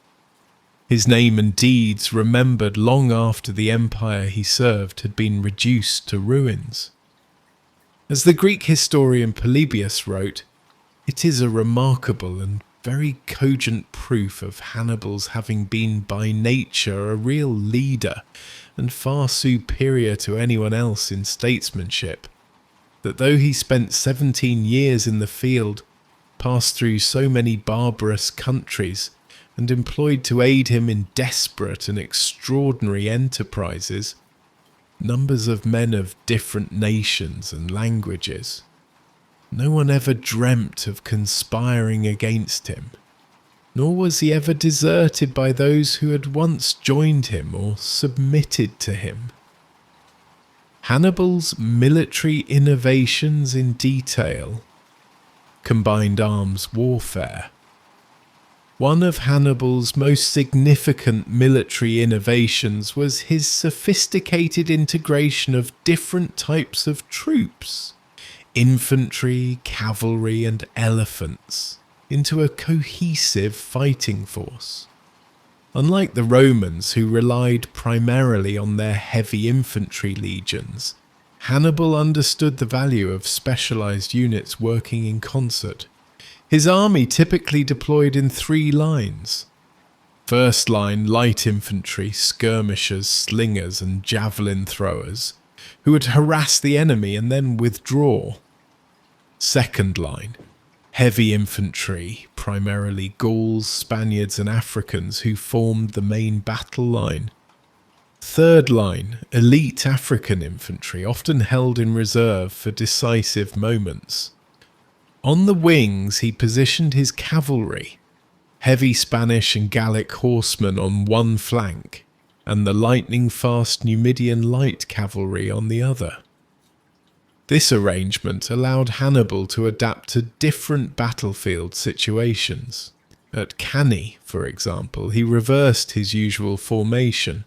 His name and deeds remembered long after the empire he served had been reduced to ruins. As the Greek historian Polybius wrote, it is a remarkable and very cogent proof of Hannibal's having been by nature a real leader and far superior to anyone else in statesmanship, that though he spent 17 years in the field, passed through so many barbarous countries, and employed to aid him in desperate and extraordinary enterprises, numbers of men of different nations and languages, no one ever dreamt of conspiring against him, nor was he ever deserted by those who had once joined him or submitted to him. Hannibal's military innovations in detail combined arms warfare. One of Hannibal's most significant military innovations was his sophisticated integration of different types of troops, infantry, cavalry, and elephants, into a cohesive fighting force. Unlike the Romans, who relied primarily on their heavy infantry legions, Hannibal understood the value of specialized units working in concert. His army typically deployed in 3 lines. First line, light infantry, skirmishers, slingers, and javelin throwers, who would harass the enemy and then withdraw. Second line, heavy infantry, primarily Gauls, Spaniards, and Africans, who formed the main battle line. Third line, elite African infantry, often held in reserve for decisive moments. On the wings, he positioned his cavalry, heavy Spanish and Gallic horsemen on one flank, and the lightning-fast Numidian light cavalry on the other. This arrangement allowed Hannibal to adapt to different battlefield situations. At Cannae, for example, he reversed his usual formation,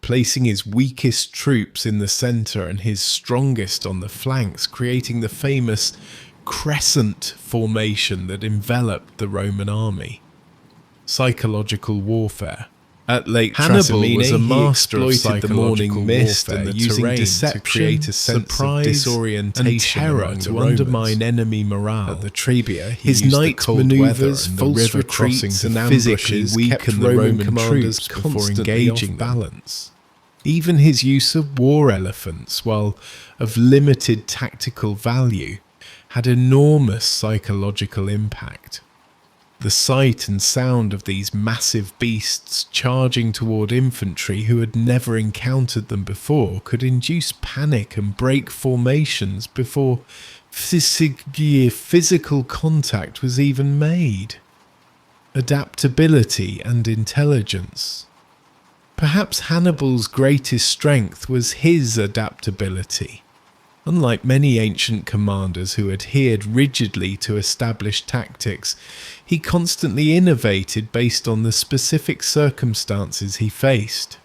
placing his weakest troops in the centre and his strongest on the flanks, creating the famous crescent formation that enveloped the Roman army. Psychological warfare. At Lake Trasimene, was a master of the morning mist and the using deception to create a sense of disorientation and terror to undermine enemy morale. At the Trebia, his night manoeuvres, false retreats, and ambushes weakened the Roman commanders before engaging balance. Even his use of war elephants, while of limited tactical value, had enormous psychological impact. The sight and sound of these massive beasts charging toward infantry who had never encountered them before could induce panic and break formations before physical contact was even made. Adaptability and intelligence. Perhaps Hannibal's greatest strength was his adaptability. Unlike many ancient commanders who adhered rigidly to established tactics, he constantly innovated based on the specific circumstances he faced.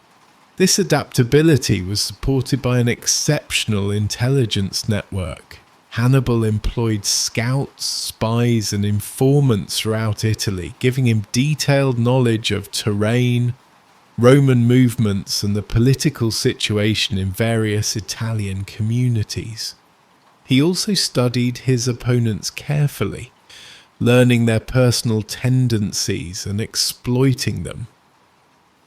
This adaptability was supported by an exceptional intelligence network. Hannibal employed scouts, spies, and informants throughout Italy, giving him detailed knowledge of terrain, Roman movements, and the political situation in various Italian communities. He also studied his opponents carefully, learning their personal tendencies and exploiting them.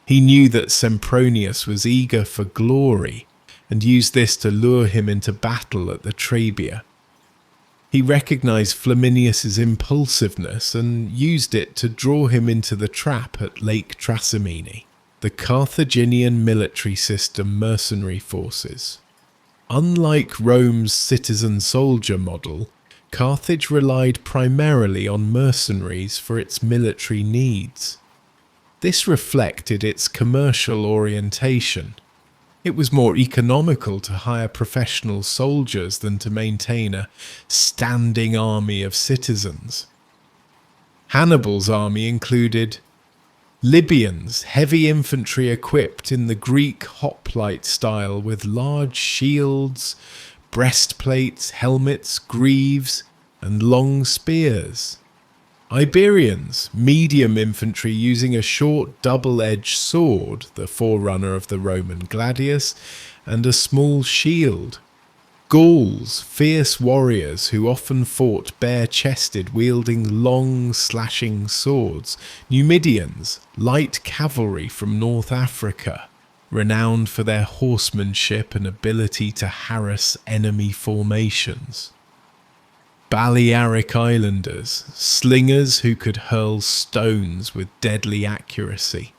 He knew that Sempronius was eager for glory and used this to lure him into battle at the Trebia. He recognized Flaminius's impulsiveness and used it to draw him into the trap at Lake Trasimene. The Carthaginian military system mercenary forces. Unlike Rome's citizen-soldier model, Carthage relied primarily on mercenaries for its military needs. This reflected its commercial orientation. It was more economical to hire professional soldiers than to maintain a standing army of citizens. Hannibal's army included Libyans, heavy infantry equipped in the Greek hoplite style with large shields, breastplates, helmets, greaves, and long spears. Iberians, medium infantry using a short double-edged sword, the forerunner of the Roman gladius, and a small shield. Gauls, fierce warriors who often fought bare-chested, wielding long, slashing swords. Numidians, light cavalry from North Africa, renowned for their horsemanship and ability to harass enemy formations. Balearic Islanders, slingers who could hurl stones with deadly accuracy.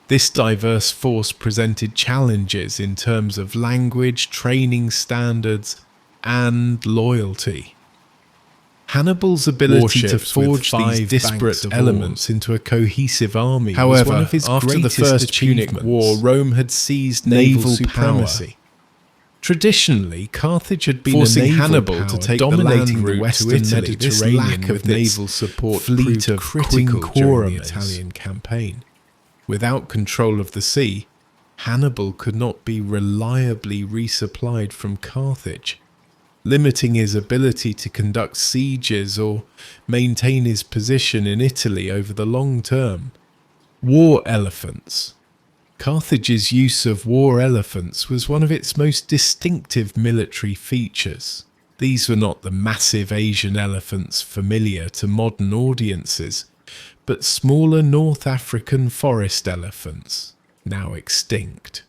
This diverse force presented challenges in terms of language, training standards, and loyalty. Hannibal's ability to forge these disparate elements into a cohesive army was one of his after the First Punic War, Rome had seized naval supremacy. Traditionally, Carthage had been forcing Hannibal to take dominating the the western Italy. Mediterranean Lack of with naval support fleet of critical during the quorum Italian campaign. Without control of the sea, Hannibal could not be reliably resupplied from Carthage, limiting his ability to conduct sieges or maintain his position in Italy over the long term. War elephants. Carthage's use of war elephants was one of its most distinctive military features. These were not the massive Asian elephants familiar to modern audiences, but smaller North African forest elephants, now extinct.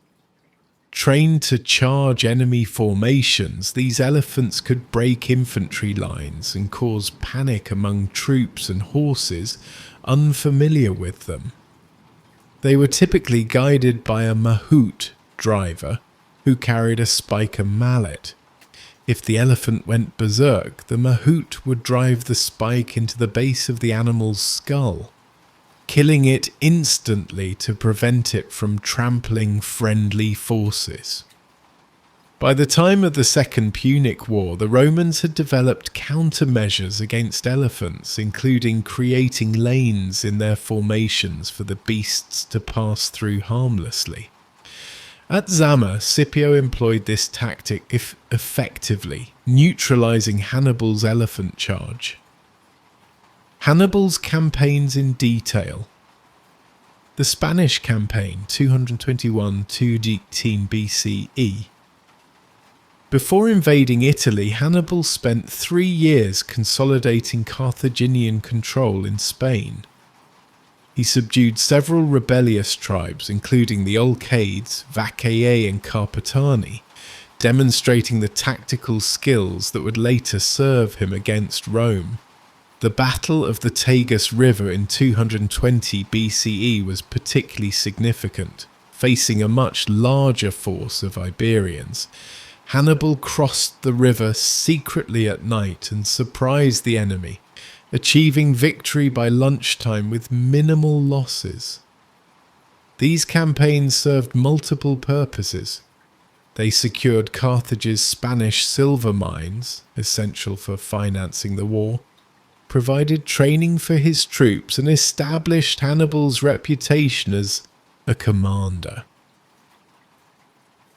Trained to charge enemy formations, these elephants could break infantry lines and cause panic among troops and horses unfamiliar with them. They were typically guided by a mahout driver who carried a spike and mallet. If the elephant went berserk, the mahout would drive the spike into the base of the animal's skull, killing it instantly to prevent it from trampling friendly forces. By the time of the Second Punic War, the Romans had developed countermeasures against elephants, including creating lanes in their formations for the beasts to pass through harmlessly. At Zama, Scipio employed this tactic effectively, neutralizing Hannibal's elephant charge. Hannibal's campaigns in detail. The Spanish campaign, 221–218 BCE. Before invading Italy, Hannibal spent 3 years consolidating Carthaginian control in Spain. He subdued several rebellious tribes, including the Olcades, Vacaei and Carpetani, demonstrating the tactical skills that would later serve him against Rome. The Battle of the Tagus River in 220 BCE was particularly significant, facing a much larger force of Iberians. Hannibal crossed the river secretly at night and surprised the enemy, achieving victory by lunchtime with minimal losses. These campaigns served multiple purposes. They secured Carthage's Spanish silver mines, essential for financing the war, provided training for his troops, and established Hannibal's reputation as a commander.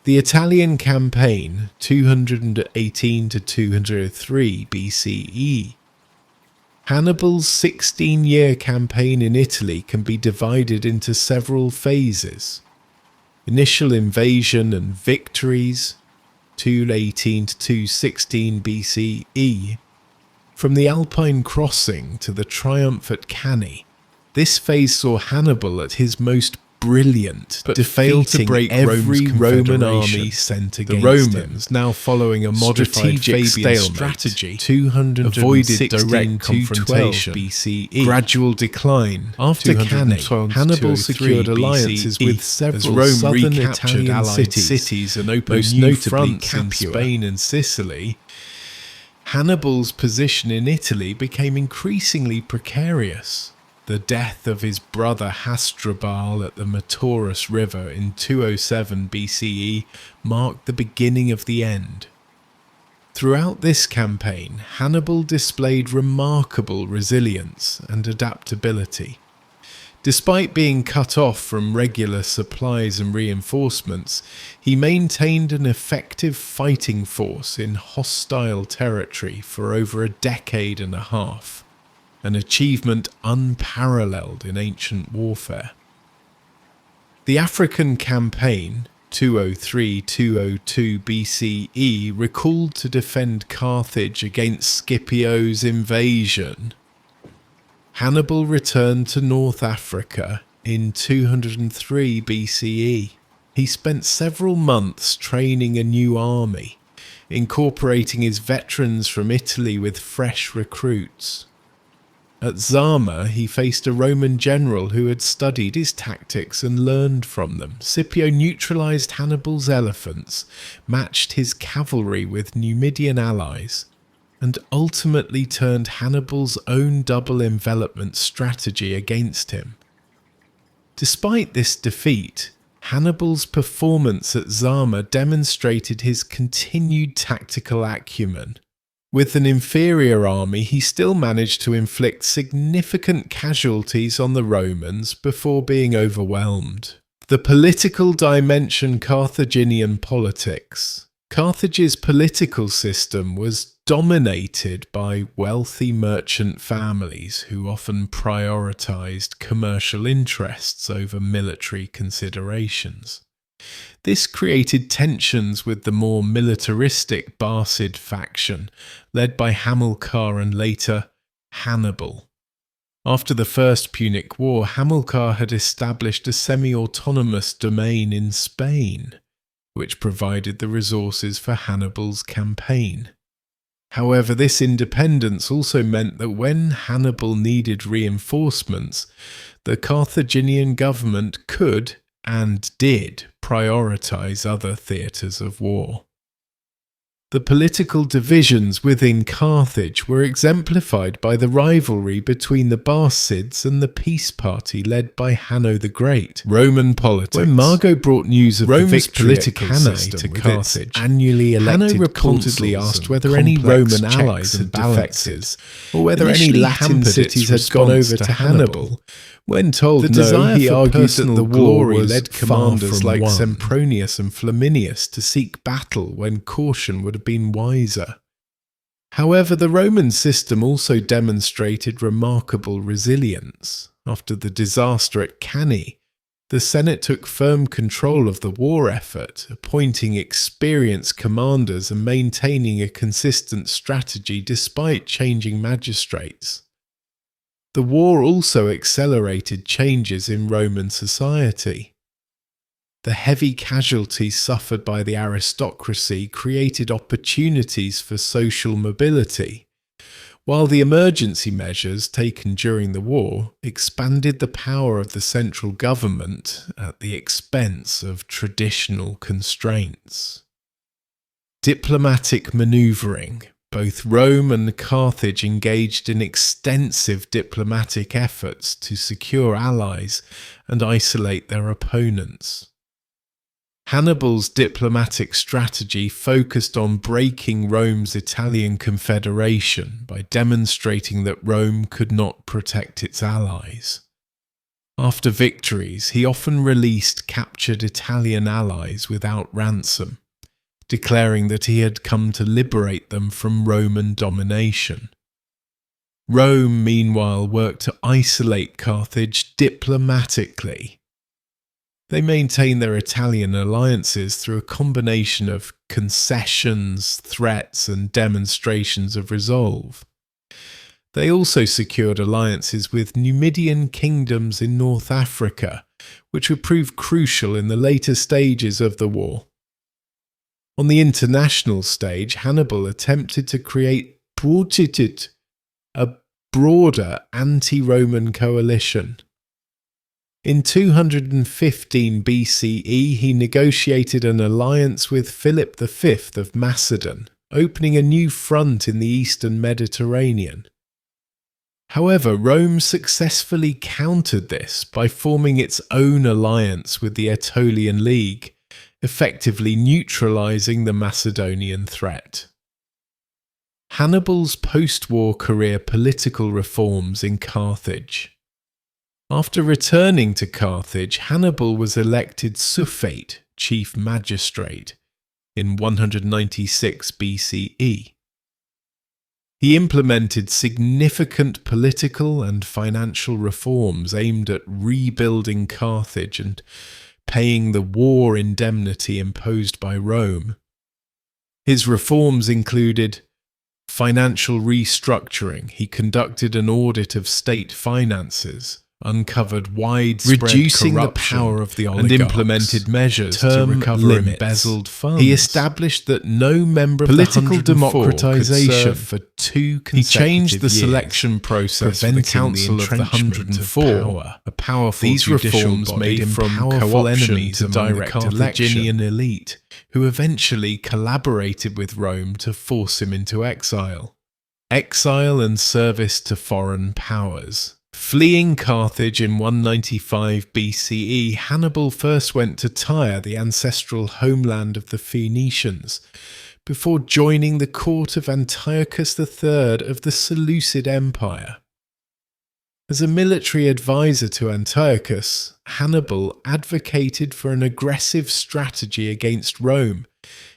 The Italian campaign, 218–203 BCE. Hannibal's 16-year campaign in Italy can be divided into several phases. Initial invasion and victories, 218–216 BCE. From the Alpine crossing to the triumph at Cannae, this phase saw Hannibal at his most brilliant, but failed to break every Roman army sent against the Romans, him. Now following a modified Fabian strategy, 216 avoided direct confrontation, BCE, gradual decline. After Cannae, Hannibal secured alliances with several Rome southern Italian cities and opened new fronts in Spain and Sicily. Hannibal's position in Italy became increasingly precarious. The death of his brother Hasdrubal at the Metaurus River in 207 BCE marked the beginning of the end. Throughout this campaign, Hannibal displayed remarkable resilience and adaptability. Despite being cut off from regular supplies and reinforcements, he maintained an effective fighting force in hostile territory for over a decade and a half, an achievement unparalleled in ancient warfare. The African campaign, 203–202 BCE, recalled to defend Carthage against Scipio's invasion. Hannibal returned to North Africa in 203 BCE. He spent several months training a new army, incorporating his veterans from Italy with fresh recruits. At Zama, he faced a Roman general who had studied his tactics and learned from them. Scipio neutralized Hannibal's elephants, matched his cavalry with Numidian allies, and ultimately turned Hannibal's own double envelopment strategy against him. Despite this defeat, Hannibal's performance at Zama demonstrated his continued tactical acumen. With an inferior army, he still managed to inflict significant casualties on the Romans before being overwhelmed. The political dimension: Carthaginian politics. Carthage's political system was dominated by wealthy merchant families who often prioritized commercial interests over military considerations. This created tensions with the more militaristic Barcid faction, led by Hamilcar and later Hannibal. After the First Punic War, Hamilcar had established a semi-autonomous domain in Spain, which provided the resources for Hannibal's campaign. However, this independence also meant that when Hannibal needed reinforcements, the Carthaginian government could, and did, prioritize other theatres of war. The political divisions within Carthage were exemplified by the rivalry between the Barcids and the peace party led by Hanno the Great. Roman politics. When Mago brought news of Rome's the victory at Cannae to Carthage, annually elected Hanno reportedly asked whether any Roman allies had defected, or whether any Latin cities had gone over to Hannibal. When told no, he argued that the war led commanders like Sempronius and Flaminius to seek battle when caution would have been wiser. However, the Roman system also demonstrated remarkable resilience. After the disaster at Cannae, the Senate took firm control of the war effort, appointing experienced commanders and maintaining a consistent strategy despite changing magistrates. The war also accelerated changes in Roman society. The heavy casualties suffered by the aristocracy created opportunities for social mobility, while the emergency measures taken during the war expanded the power of the central government at the expense of traditional constraints. Diplomatic manoeuvring. Both Rome and Carthage engaged in extensive diplomatic efforts to secure allies and isolate their opponents. Hannibal's diplomatic strategy focused on breaking Rome's Italian confederation by demonstrating that Rome could not protect its allies. After victories, he often released captured Italian allies without ransom, declaring that he had come to liberate them from Roman domination. Rome, meanwhile, worked to isolate Carthage diplomatically. They maintained their Italian alliances through a combination of concessions, threats, and demonstrations of resolve. They also secured alliances with Numidian kingdoms in North Africa, which would prove crucial in the later stages of the war. On the international stage, Hannibal attempted to create a broader anti-Roman coalition. In 215 BCE, he negotiated an alliance with Philip V of Macedon, opening a new front in the eastern Mediterranean. However, Rome successfully countered this by forming its own alliance with the Aetolian League, effectively neutralizing the Macedonian threat. Hannibal's post-war career: political reforms in Carthage. After returning to Carthage, Hannibal was elected suffete, chief magistrate, in 196 BCE. He implemented significant political and financial reforms aimed at rebuilding Carthage and paying the war indemnity imposed by Rome. His reforms included financial restructuring. He conducted an audit of state finances, uncovered widespread reducing the corruption power of the and oligarchs, implemented measures to recover limits. embezzled funds. He established that no member of political the 104 democratization could serve for 2 consecutive He changed the years, selection process for the preventing Council the of the entrenchment of 104, power. a powerful These judicial reforms body made him from powerful co-option enemies to among the direct Carthaginian election, elite, who eventually collaborated with Rome to force him into exile. Exile and service to foreign powers. Fleeing Carthage in 195 BCE, Hannibal first went to Tyre, the ancestral homeland of the Phoenicians, before joining the court of Antiochus III of the Seleucid Empire. As a military advisor to Antiochus, Hannibal advocated for an aggressive strategy against Rome,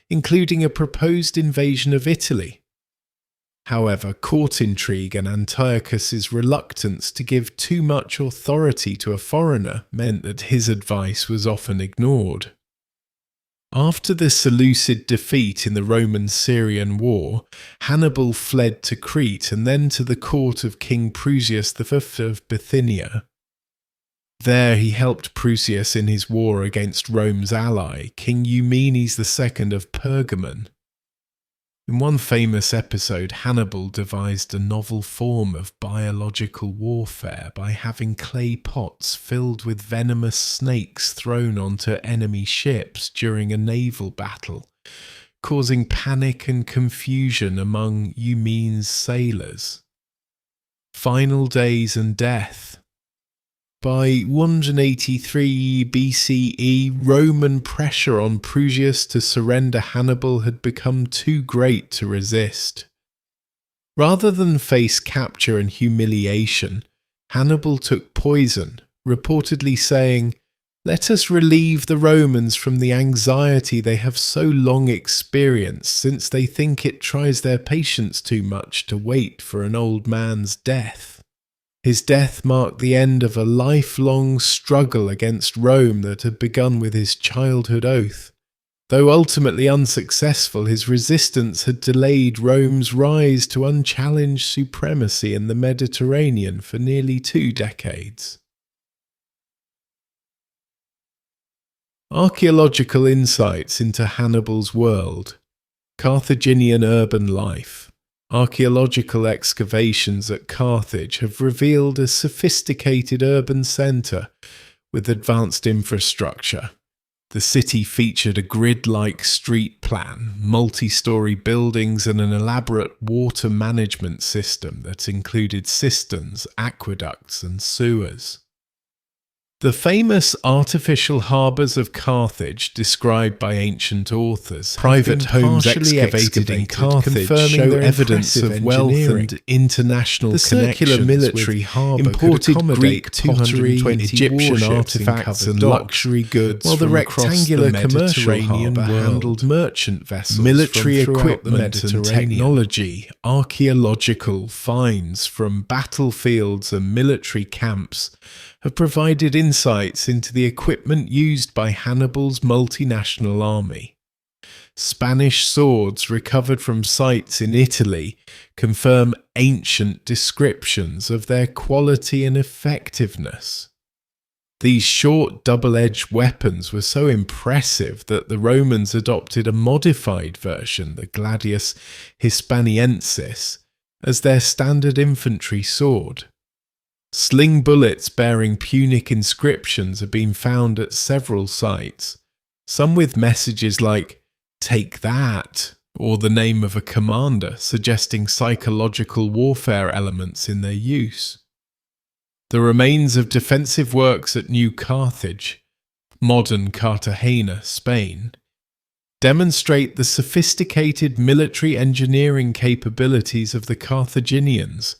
including a proposed invasion of Italy. However, court intrigue and Antiochus's reluctance to give too much authority to a foreigner meant that his advice was often ignored. After the Seleucid defeat in the Roman-Syrian War, Hannibal fled to Crete and then to the court of King Prusias V of Bithynia. There he helped Prusias in his war against Rome's ally, King Eumenes II of Pergamon. In one famous episode, Hannibal devised a novel form of biological warfare by having clay pots filled with venomous snakes thrown onto enemy ships during a naval battle, causing panic and confusion among Eumenes' sailors. Final days and death. By 183 BCE, Roman pressure on Prusias to surrender Hannibal had become too great to resist. Rather than face capture and humiliation, Hannibal took poison, reportedly saying, "Let us relieve the Romans from the anxiety they have so long experienced, since they think it tries their patience too much to wait for an old man's death." His death marked the end of a lifelong struggle against Rome that had begun with his childhood oath. Though ultimately unsuccessful, his resistance had delayed Rome's rise to unchallenged supremacy in the Mediterranean for nearly 2 decades. Archaeological insights into Hannibal's world. Carthaginian urban life. Archaeological excavations at Carthage have revealed a sophisticated urban centre with advanced infrastructure. The city featured a grid-like street plan, multi-storey buildings and an elaborate water management system that included cisterns, aqueducts and sewers. The famous artificial harbours of Carthage, described by ancient authors, private homes excavated in Carthage, show evidence of wealth and international connections. The circular military harbour imported Greek pottery, Egyptian artifacts and luxury goods, while the rectangular commercial harbour handled merchant vessels, military equipment and technology. Archaeological finds from battlefields and military camps have provided insights into the equipment used by Hannibal's multinational army. Spanish swords recovered from sites in Italy confirm ancient descriptions of their quality and effectiveness. These short double-edged weapons were so impressive that the Romans adopted a modified version, the gladius hispaniensis, as their standard infantry sword. Sling bullets bearing Punic inscriptions have been found at several sites, some with messages like, "Take that," or the name of a commander, suggesting psychological warfare elements in their use. The remains of defensive works at New Carthage, modern Cartagena, Spain, demonstrate the sophisticated military engineering capabilities of the Carthaginians,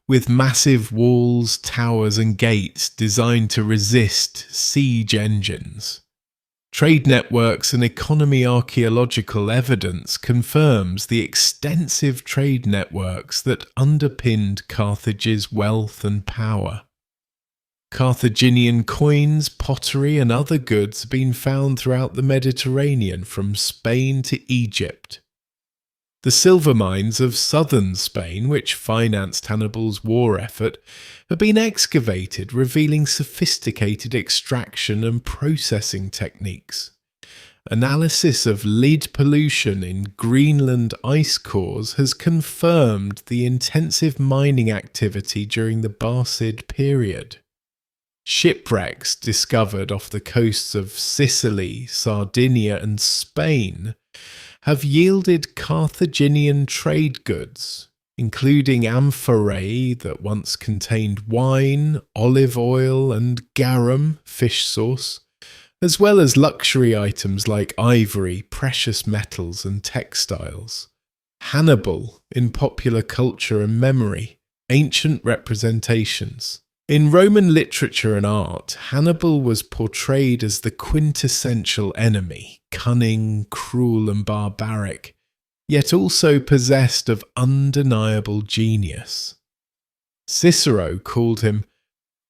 with massive walls, towers and gates designed to resist siege engines. Trade networks and economy archaeological evidence confirms the extensive trade networks that underpinned Carthage's wealth and power. Carthaginian coins, pottery and other goods have been found throughout the Mediterranean from Spain to Egypt. The silver mines of southern Spain, which financed Hannibal's war effort, have been excavated, revealing sophisticated extraction and processing techniques. Analysis of lead pollution in Greenland ice cores has confirmed the intensive mining activity during the Barcid period. Shipwrecks discovered off the coasts of Sicily, Sardinia and Spain have yielded Carthaginian trade goods, including amphorae that once contained wine, olive oil and garum, fish sauce, as well as luxury items like ivory, precious metals and textiles. Hannibal in popular culture and memory, ancient representations. In Roman literature and art, Hannibal was portrayed as the quintessential enemy, cunning, cruel and barbaric, yet also possessed of undeniable genius. Cicero called him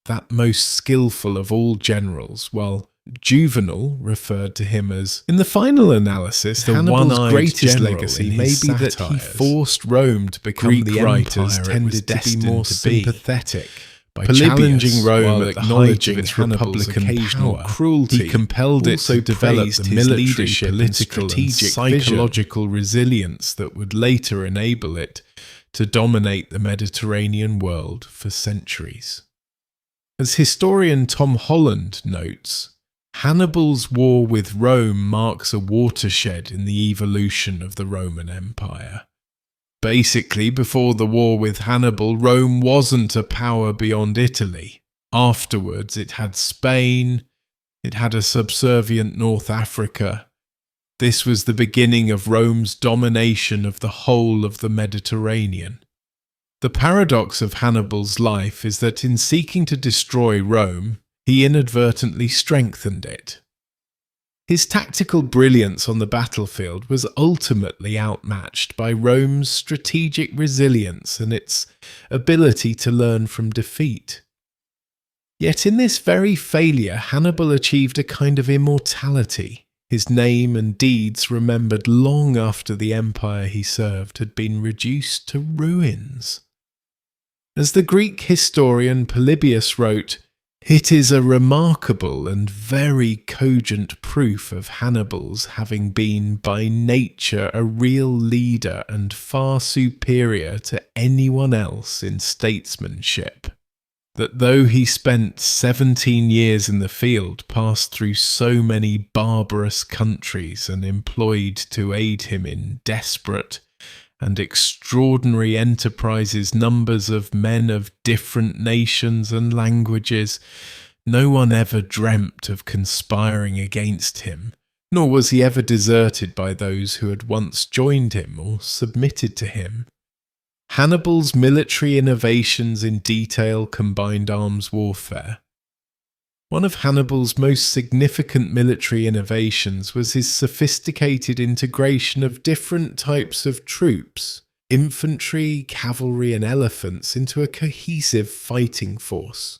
that most skillful of all generals, while Juvenal referred to him as, in the final analysis, Hannibal's greatest legacy may be that he forced Rome to become Greek the writers tended to be more sympathetic. By challenging Rome at the height of its republican occasional cruelty, he compelled it to develop the military, political and psychological resilience that would later enable it to dominate the Mediterranean world for centuries. As historian Tom Holland notes, Hannibal's war with Rome marks a watershed in the evolution of the Roman Empire. Basically, before the war with Hannibal, Rome wasn't a power beyond Italy. Afterwards, it had Spain, it had a subservient North Africa. This was the beginning of Rome's domination of the whole of the Mediterranean. The paradox of Hannibal's life is that in seeking to destroy Rome, he inadvertently strengthened it. His tactical brilliance on the battlefield was ultimately outmatched by Rome's strategic resilience and its ability to learn from defeat. Yet in this very failure, Hannibal achieved a kind of immortality, his name and deeds remembered long after the empire he served had been reduced to ruins. As the Greek historian Polybius wrote, "It is a remarkable and very cogent proof of Hannibal's having been by nature a real leader and far superior to anyone else in statesmanship, that though he spent 17 years in the field, passed through so many barbarous countries and employed to aid him in desperate and extraordinary enterprises numbers of men of different nations and languages, no one ever dreamt of conspiring against him, nor was he ever deserted by those who had once joined him or submitted to him. Hannibal's military innovations in detail combined arms warfare. One of Hannibal's most significant military innovations was his sophisticated integration of different types of troops, infantry, cavalry and elephants, into a cohesive fighting force.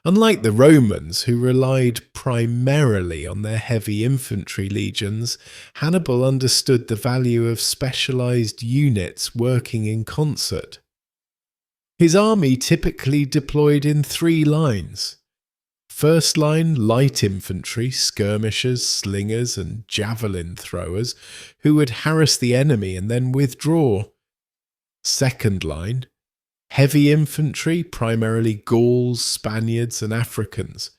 Unlike the Romans, who relied primarily on their heavy infantry legions, Hannibal understood the value of specialized units working in concert. His army typically deployed in 3 lines. First line, light infantry, skirmishers, slingers and javelin throwers, who would harass the enemy and then withdraw. Second line, heavy infantry, primarily Gauls, Spaniards and Africans,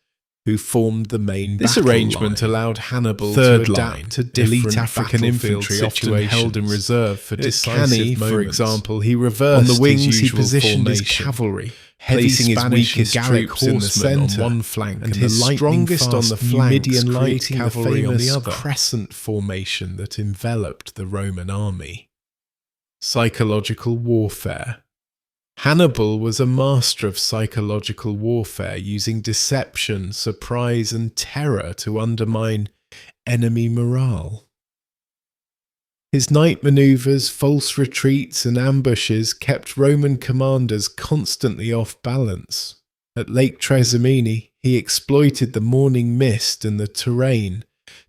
who formed the main battle line. This arrangement allowed Hannibal to adapt to different African infantry situations. Held in reserve for decisive moments. For example, he reversed on the wings he positioned his cavalry, placing his weakest troops in the centre on one flank and his strongest on the flanks, creating the famous crescent formation that enveloped the Roman army. Psychological warfare. Hannibal was a master of psychological warfare, using deception, surprise, and terror to undermine enemy morale. His night maneuvers, false retreats, and ambushes kept Roman commanders constantly off balance. At Lake Trasimene, he exploited the morning mist and the terrain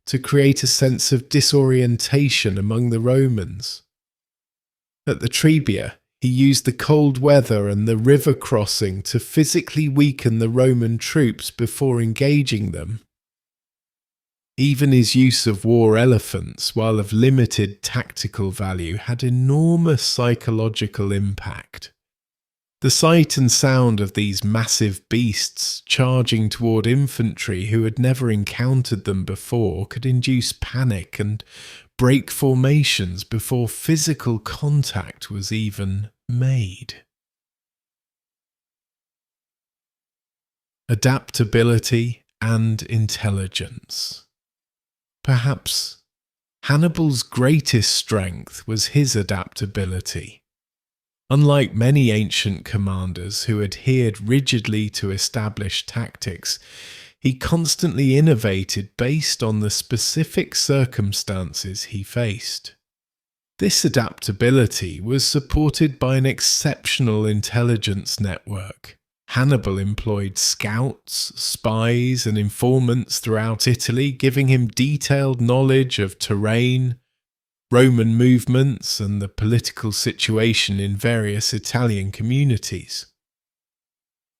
to create a sense of disorientation among the Romans. At the Trebia, he used the cold weather and the river crossing to physically weaken the Roman troops before engaging them. Even his use of war elephants, while of limited tactical value, had enormous psychological impact. The sight and sound of these massive beasts charging toward infantry who had never encountered them before could induce panic and break formations before physical contact was even made. Adaptability and intelligence. Perhaps Hannibal's greatest strength was his adaptability. Unlike many ancient commanders who adhered rigidly to established tactics, he constantly innovated based on the specific circumstances he faced. This adaptability was supported by an exceptional intelligence network. Hannibal employed scouts, spies, and informants throughout Italy, giving him detailed knowledge of terrain, Roman movements, and the political situation in various Italian communities.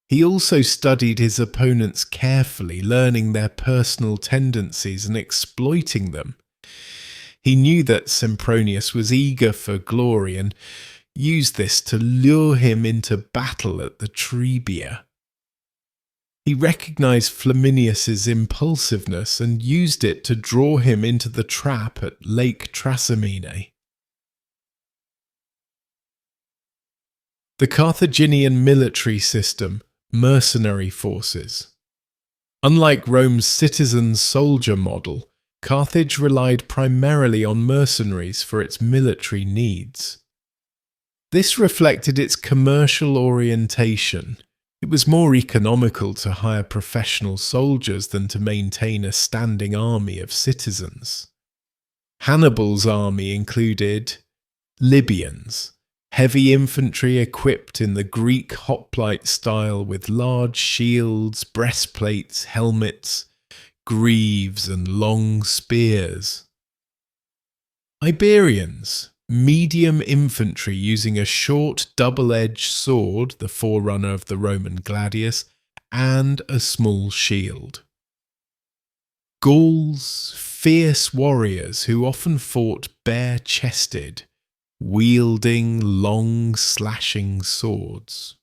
He also studied his opponents carefully, learning their personal tendencies and exploiting them. He knew that Sempronius was eager for glory and used this to lure him into battle at the Trebia. He recognized Flaminius's impulsiveness and used it to draw him into the trap at Lake Trasimene. The Carthaginian military system, mercenary forces. Unlike Rome's citizen-soldier model, Carthage relied primarily on mercenaries for its military needs. This reflected its commercial orientation. It was more economical to hire professional soldiers than to maintain a standing army of citizens. Hannibal's army included Libyans, heavy infantry equipped in the Greek hoplite style with large shields, breastplates, helmets, greaves, and long spears. Iberians, medium infantry using a short double-edged sword, the forerunner of the Roman gladius, and a small shield. Gauls, fierce warriors who often fought bare-chested, wielding long slashing swords.